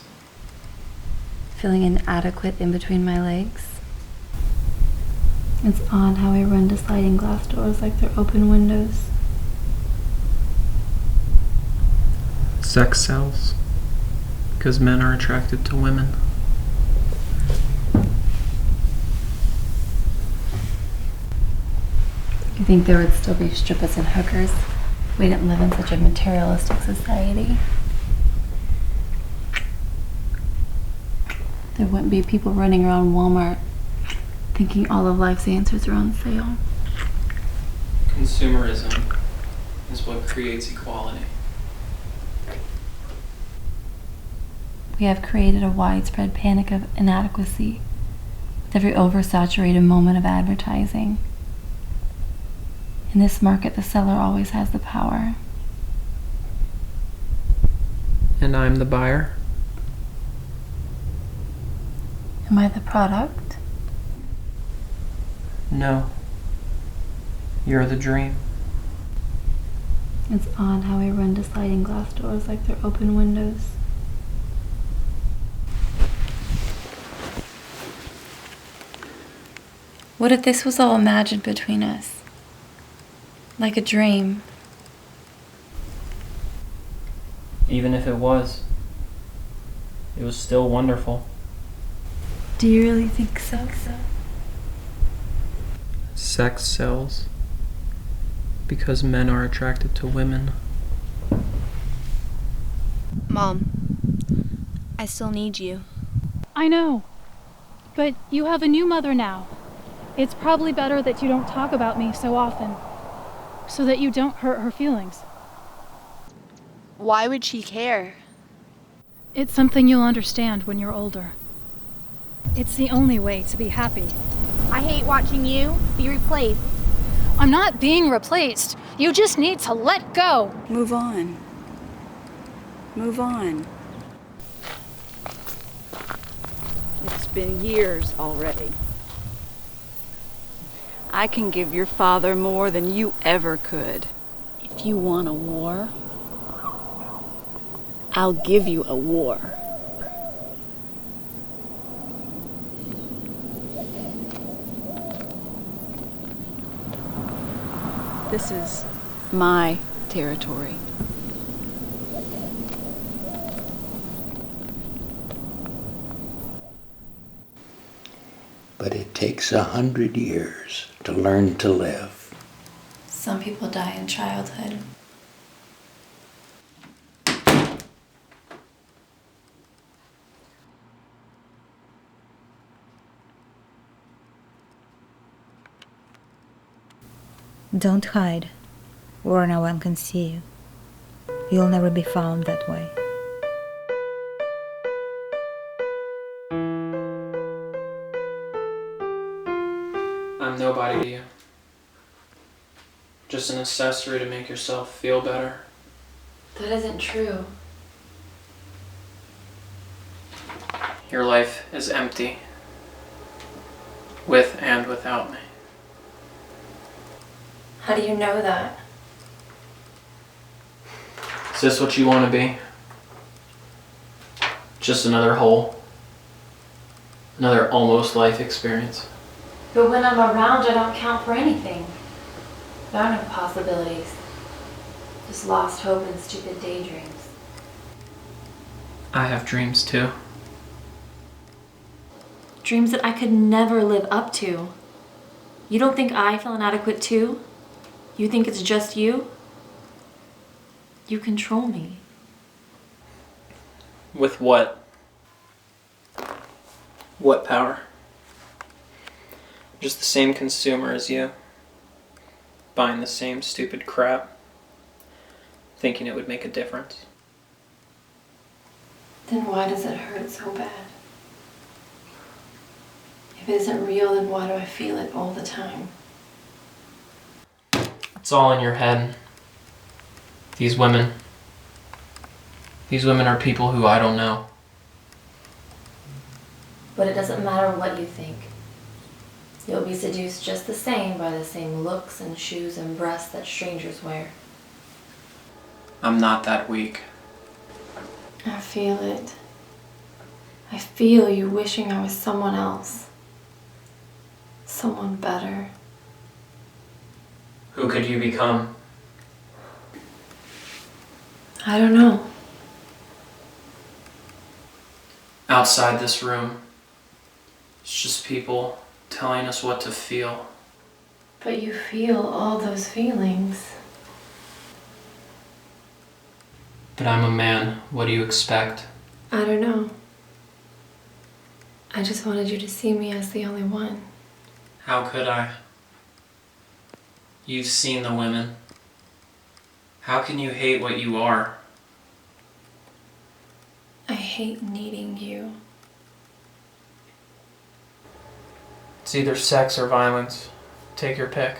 Feeling inadequate in between my legs? It's odd how I run to sliding glass doors like they're open windows. Sex sells. Because men are attracted to women. You think there would still be strippers and hookers? We didn't live in such a materialistic society. There wouldn't be people running around Walmart thinking all of life's answers are on sale. Consumerism is what creates equality. We have created a widespread panic of inadequacy with every oversaturated moment of advertising. In this market, the seller always has the power. And I'm the buyer? Am I the product? No. You're the dream. It's odd how I run to sliding glass doors like they're open windows. What if this was all imagined between us? Like a dream? Even if it was still wonderful. Do you really think so? Sex sells. Because men are attracted to women. Mom, I still need you. I know. But you have a new mother now. It's probably better that you don't talk about me so often, so that you don't hurt her feelings. Why would she care? It's something you'll understand when you're older. It's the only way to be happy. I hate watching you be replaced. I'm not being replaced. You just need to let go. Move on. Move on. It's been years already. I can give your father more than you ever could. If you want a war, I'll give you a war. This is my territory. But it takes 100 years to learn to live. Some people die in childhood. Don't hide, where no one can see you. You'll never be found that way. I'm nobody to you. Just an accessory to make yourself feel better. That isn't true. Your life is empty. With and without me. How do you know that? Is this what you want to be? Just another hole? Another almost life experience? But when I'm around, I don't count for anything. There are no possibilities. Just lost hope and stupid daydreams. I have dreams too. Dreams that I could never live up to. You don't think I feel inadequate too? You think it's just you? You control me. With what? What power? Just the same consumer as you. Buying the same stupid crap. Thinking it would make a difference. Then why does it hurt so bad? If it isn't real, then why do I feel it all the time? It's all in your head. These women are people who I don't know. But it doesn't matter what you think. You'll be seduced just the same by the same looks and shoes and breasts that strangers wear. I'm not that weak. I feel it. I feel you wishing I was someone else. Someone better. Who could you become? I don't know. Outside this room, it's just people telling us what to feel. But you feel all those feelings. But I'm a man. What do you expect? I don't know. I just wanted you to see me as the only one. How could I? You've seen the women. How can you hate what you are? I hate needing you. It's either sex or violence. Take your pick.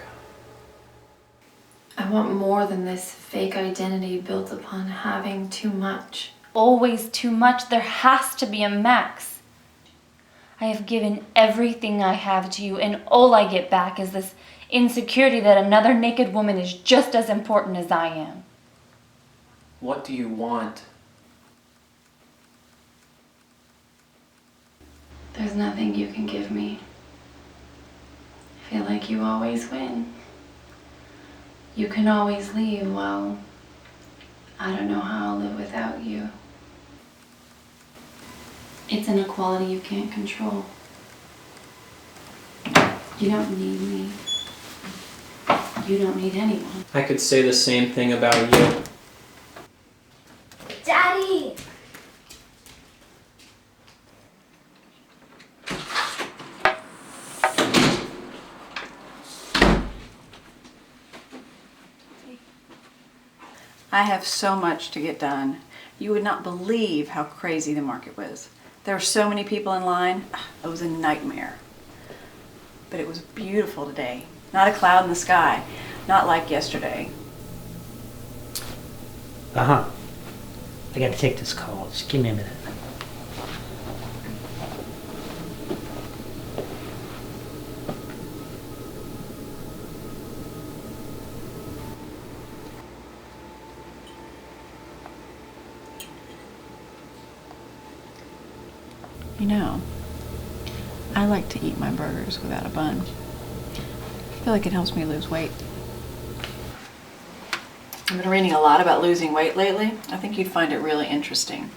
I want more than this fake identity built upon having too much. Always too much. There has to be a max. I have given everything I have to you, and all I get back is this insecurity that another naked woman is just as important as I am. What do you want? There's nothing you can give me. I feel like you always win. You can always leave. Well, I don't know how I'll live without you. It's an equality you can't control. You don't need me. You don't need anyone. I could say the same thing about you. Daddy! I have so much to get done. You would not believe how crazy the market was. There were so many people in line. It was a nightmare. But it was beautiful today. Not a cloud in the sky. Not like yesterday. I gotta take this call. Just give me a minute. You know, I like to eat my burgers without a bun. I feel like it helps me lose weight. I've been reading a lot about losing weight lately. I think you'd find it really interesting.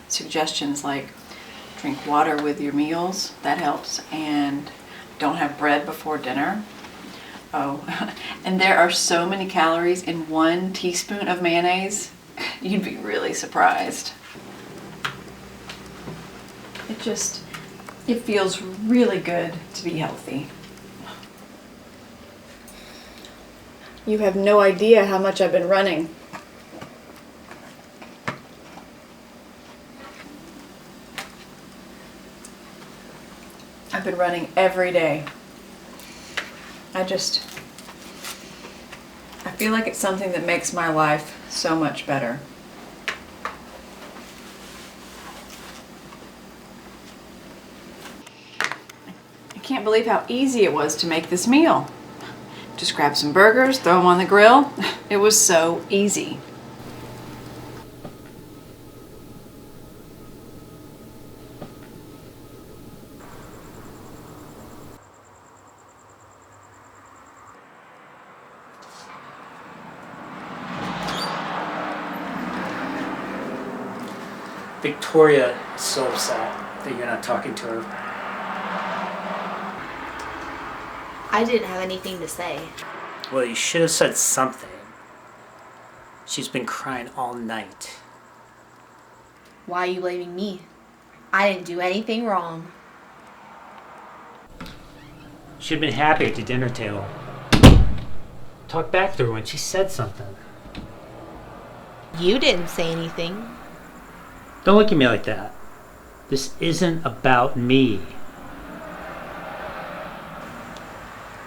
Suggestions like drink water with your meals, that helps, and don't have bread before dinner. Oh, and there are so many calories in 1 teaspoon of mayonnaise, you'd be really surprised. It feels really good to be healthy. You have no idea how much I've been running. I've been running every day. I feel like it's something that makes my life so much better. I can't believe how easy it was to make this meal. Just grab some burgers, throw them on the grill. It was so easy. Victoria is so upset that you're not talking to her. I didn't have anything to say. Well, you should have said something. She's been crying all night. Why are you blaming me? I didn't do anything wrong. She'd been happy at the dinner table. Talk back to her when she said something. You didn't say anything. Don't look at me like that. This isn't about me.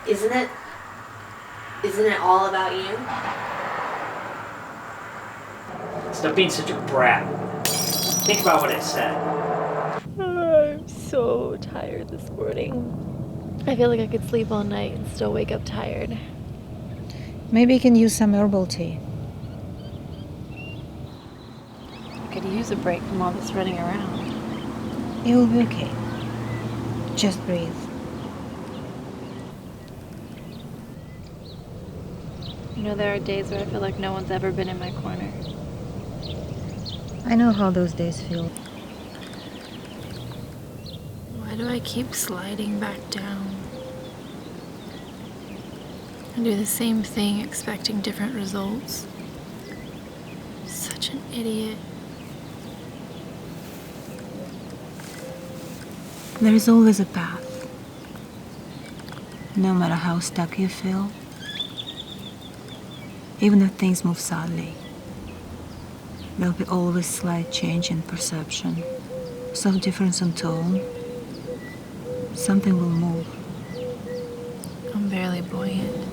Isn't it? Isn't it all about you? Stop being such a brat. Think about what I said. I'm so tired this morning. I feel like I could sleep all night and still wake up tired. Maybe you can use some herbal tea. I could use a break from all this running around. It will be okay. Just breathe. You know, there are days where I feel like no one's ever been in my corner. I know how those days feel. Why do I keep sliding back down? I do the same thing expecting different results. Such an idiot. There is always a path. No matter how stuck you feel, even if things move sadly, there'll be always slight change in perception, some difference in tone. Something will move. I'm barely buoyant.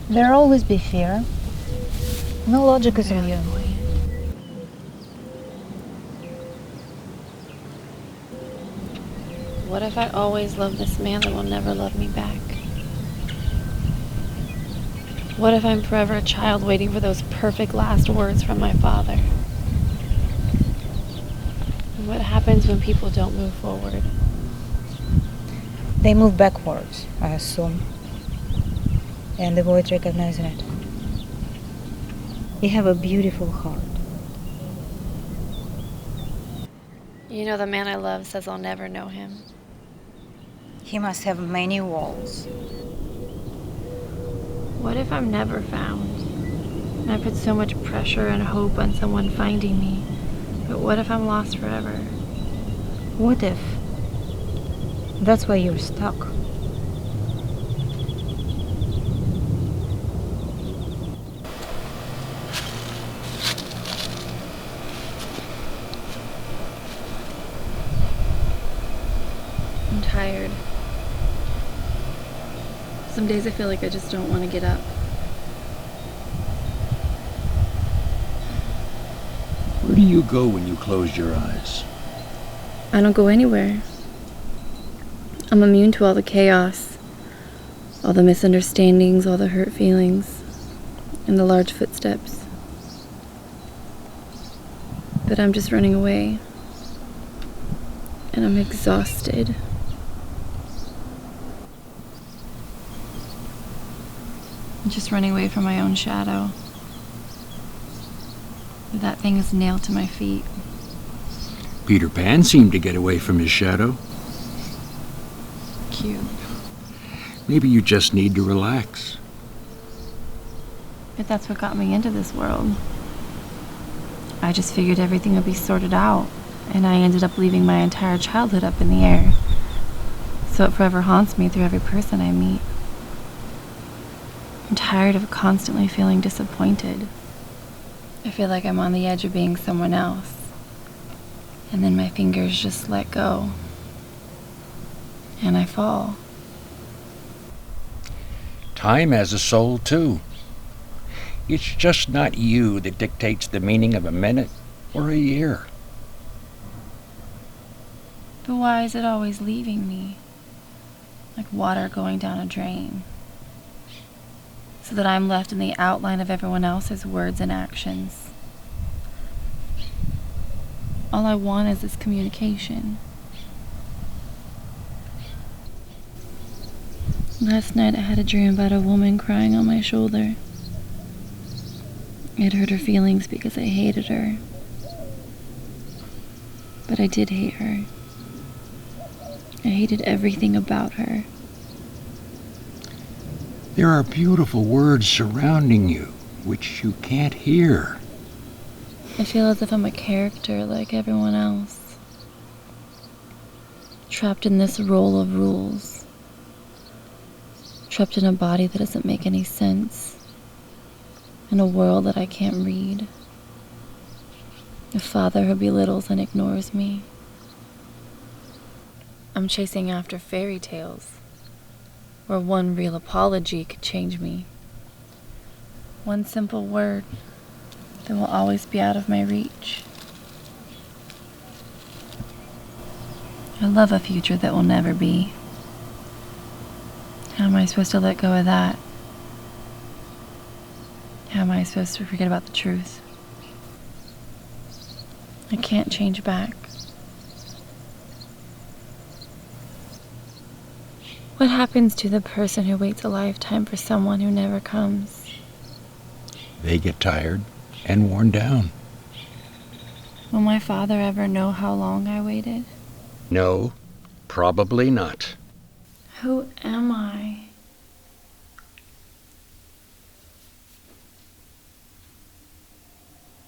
There'll always be fear. No logic is in you. What if I always love this man that will never love me back? What if I'm forever a child waiting for those perfect last words from my father? And what happens when people don't move forward? They move backwards, I assume. And avoid recognizing it. You have a beautiful heart. You know, the man I love says I'll never know him. He must have many walls. What if I'm never found? And I put so much pressure and hope on someone finding me. But what if I'm lost forever? What if? That's why you're stuck. I'm tired. Some days I feel like I just don't want to get up. Where do you go when you close your eyes? I don't go anywhere. I'm immune to all the chaos, all the misunderstandings, all the hurt feelings, and the large footsteps. But I'm just running away. And I'm exhausted. I'm just running away from my own shadow. That thing is nailed to my feet. Peter Pan seemed to get away from his shadow. Cute. Maybe you just need to relax. But that's what got me into this world. I just figured everything would be sorted out, and I ended up leaving my entire childhood up in the air. So it forever haunts me through every person I meet. I'm tired of constantly feeling disappointed. I feel like I'm on the edge of being someone else. And then my fingers just let go. And I fall. Time has a soul, too. It's just not you that dictates the meaning of a minute or a year. But why is it always leaving me? Like water going down a drain. So that I'm left in the outline of everyone else's words and actions. All I want is this communication. Last night I had a dream about a woman crying on my shoulder. I'd hurt her feelings because I hated her. But I did hate her. I hated everything about her. There are beautiful words surrounding you, which you can't hear. I feel as if I'm a character like everyone else. Trapped in this role of rules. Trapped in a body that doesn't make any sense. In a world that I can't read. A father who belittles and ignores me. I'm chasing after fairy tales. Where one real apology could change me. One simple word that will always be out of my reach. I love a future that will never be. How am I supposed to let go of that? How am I supposed to forget about the truth? I can't change back. What happens to the person who waits a lifetime for someone who never comes? They get tired and worn down. Will my father ever know how long I waited? No, probably not. Who am I?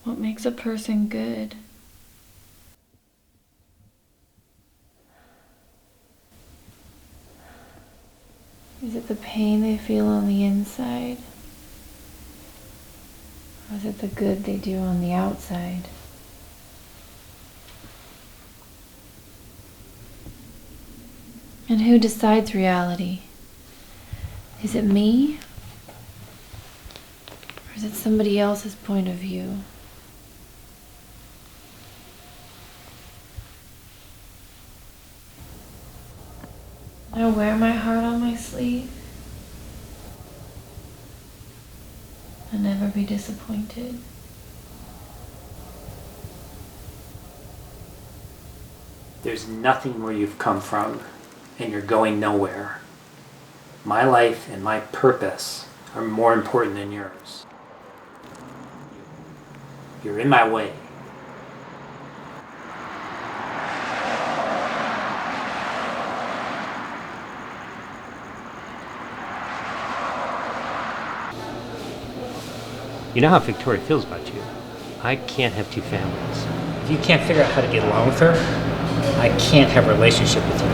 What makes a person good? Is it the pain they feel on the inside? Or is it the good they do on the outside? And who decides reality? Is it me? Or is it somebody else's point of view? I wear my heart on my sleeve. I'll never be disappointed. There's nothing where you've come from, and you're going nowhere. My life and my purpose are more important than yours. You're in my way. You know how Victoria feels about you. I can't have two families. If you can't figure out how to get along with her, I can't have a relationship with you.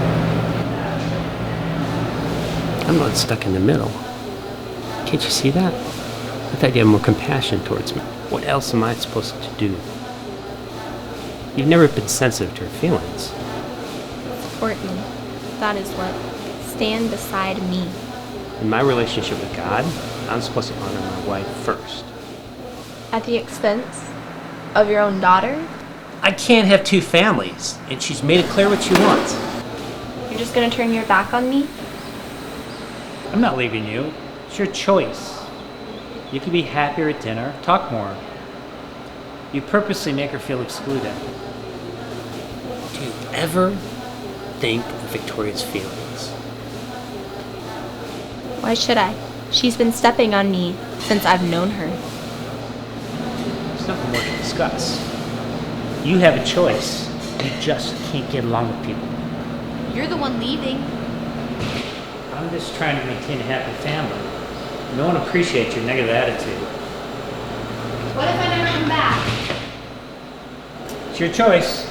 I'm not stuck in the middle. Can't you see that? I thought you had more compassion towards me. What else am I supposed to do? You've never been sensitive to her feelings. Support me. That is what. Stand beside me. In my relationship with God, I'm supposed to honor my wife first. At the expense of your own daughter? I can't have two families, and she's made it clear what she wants. You're just gonna turn your back on me? I'm not leaving you. It's your choice. You can be happier at dinner, talk more. You purposely make her feel excluded. Do you ever think of Victoria's feelings? Why should I? She's been stepping on me since I've known her. There's nothing more to discuss. You have a choice. You just can't get along with people. You're the one leaving. I'm just trying to maintain a happy family. No one appreciates your negative attitude. What if I never come back? It's your choice.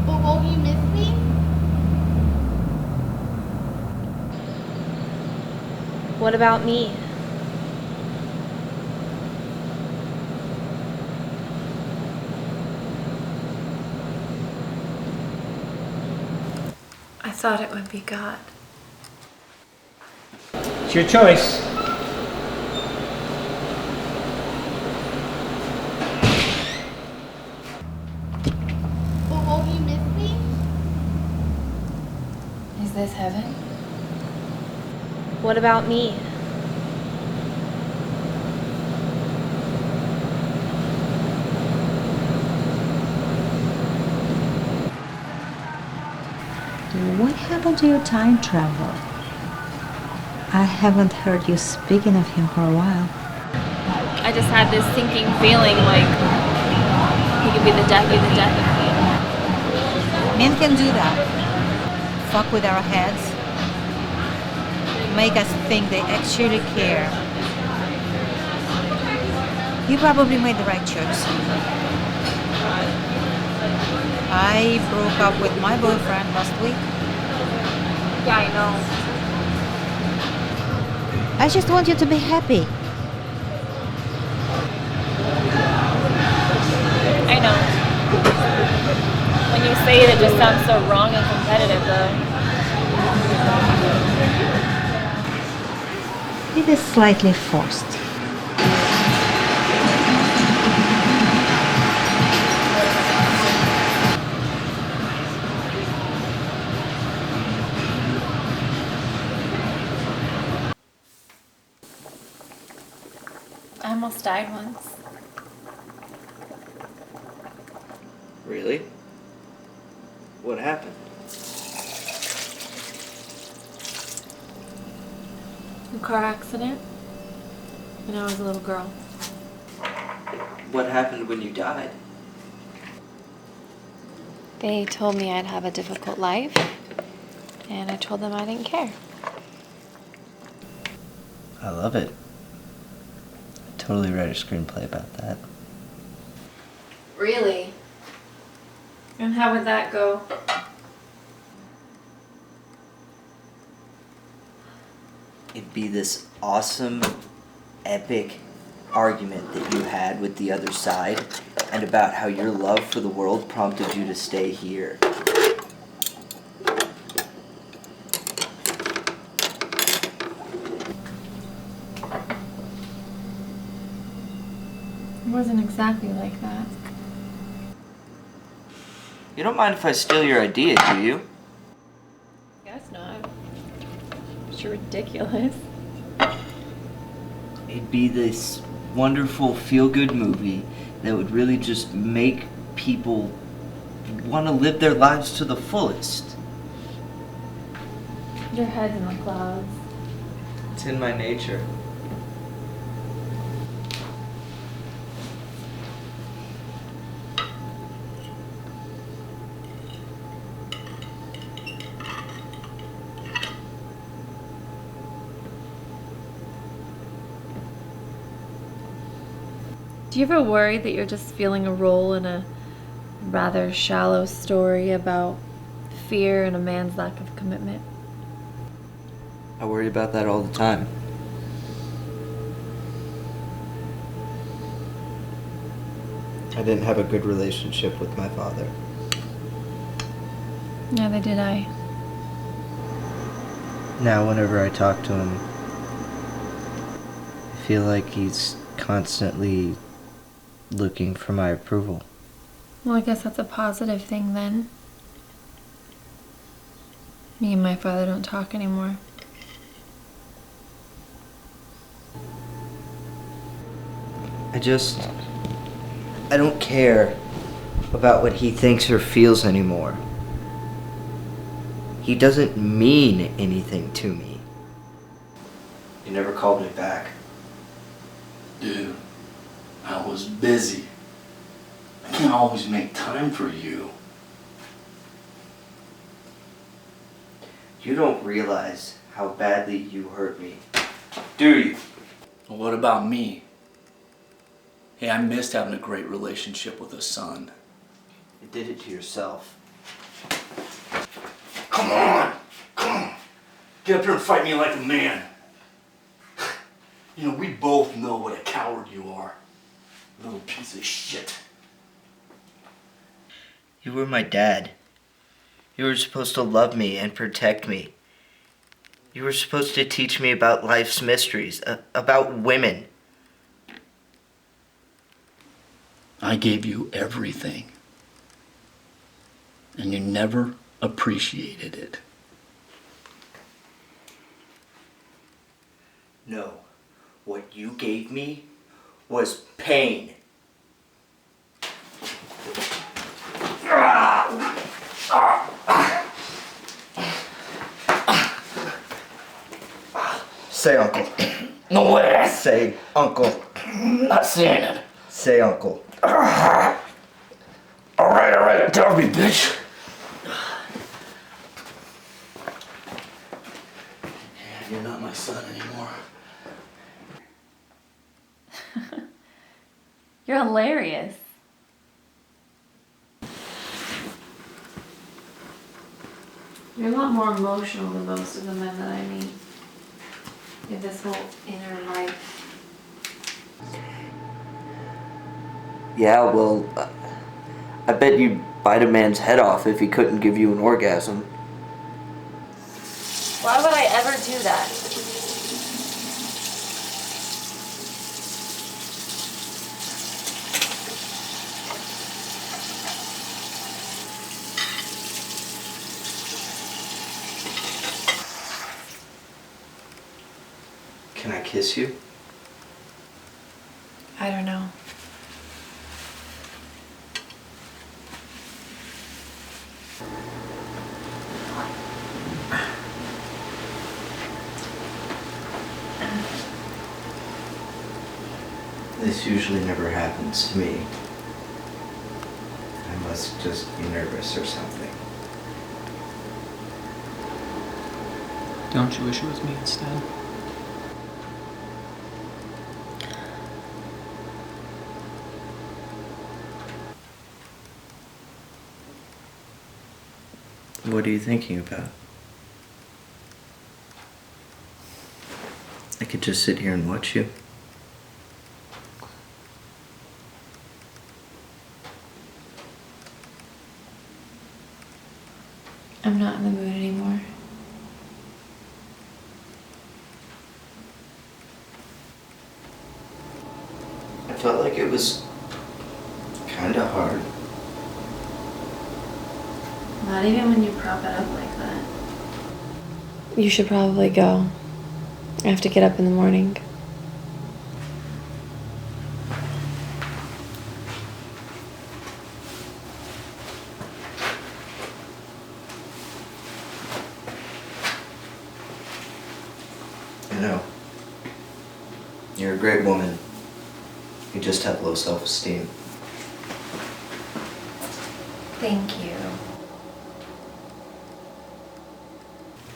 But won't you miss me? What about me? I thought it would be God. It's your choice. But won't you miss me? Is this heaven? What about me? What happened to your time travel? I haven't heard you speaking of him for a while. I just had this sinking feeling like he could be the death of me. Men can do that. Fuck with our heads. Make us think they actually care. You probably made the right choice. I broke up with my boyfriend last week. Yeah, I know. I just want you to be happy. I know. When you say it, it just sounds so wrong and competitive, though. It is slightly forced. I almost died once. Really? What happened? A car accident when I was a little girl. What happened when you died? They told me I'd have a difficult life, and I told them I didn't care. I love it. I totally write a screenplay about that. Really? And how would that go? It'd be this awesome, epic argument that you had with the other side, and about how your love for the world prompted you to stay here. It wasn't exactly like that. You don't mind if I steal your idea, do you? Guess not. It's ridiculous. It'd be this wonderful feel-good movie that would really just make people want to live their lives to the fullest. Your head's in the clouds. It's in my nature. Do you ever worry that you're just feeling a role in a rather shallow story about fear and a man's lack of commitment? I worry about that all the time. I didn't have a good relationship with my father. Neither did I. Now, whenever I talk to him, I feel like he's constantly looking for my approval. Well, I guess that's a positive thing then. Me and my father don't talk anymore. I don't care about what he thinks or feels anymore. He doesn't mean anything to me. He never called me back. Dude, I was busy. I can't always make time for you. You don't realize how badly you hurt me, do you? Well, what about me? Hey, I missed having a great relationship with a son. You did it to yourself. Come on! Come on! Get up here and fight me like a man. You know, we both know what a coward you are. Little piece of shit. You were my dad. You were supposed to love me and protect me. You were supposed to teach me about life's mysteries, about women. I gave you everything. And you never appreciated it. No. What you gave me was pain. Say uncle. No way. Say uncle. Not saying it. Say uncle. Alright, Darby, bitch. You're not my son anymore. You're hilarious. You're a lot more emotional than most of the men that I meet. You have this whole inner life. Yeah, well, I bet you'd bite a man's head off if he couldn't give you an orgasm. Why would I ever do that? Can I kiss you? I don't know. This usually never happens to me. I must just be nervous or something. Don't you wish it was me instead? What are you thinking about? I could just sit here and watch you. I'm not in the mood anymore. I felt like it was kind of hard. Not even when you prop it up like that. You should probably go. I have to get up in the morning. I know. You're a great woman. You just have low self-esteem. Thank you.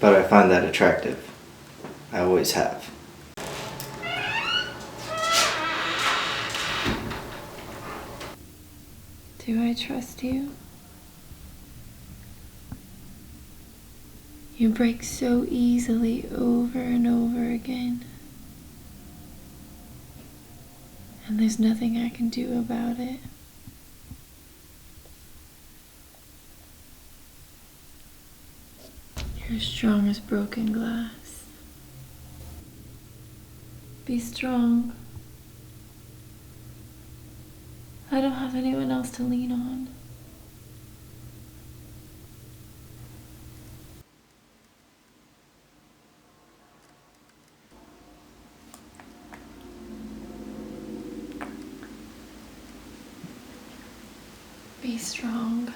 But I find that attractive. I always have. Do I trust you? You break so easily over and over again. And there's nothing I can do about it. You're strong as broken glass. Be strong. I don't have anyone else to lean on. be strong.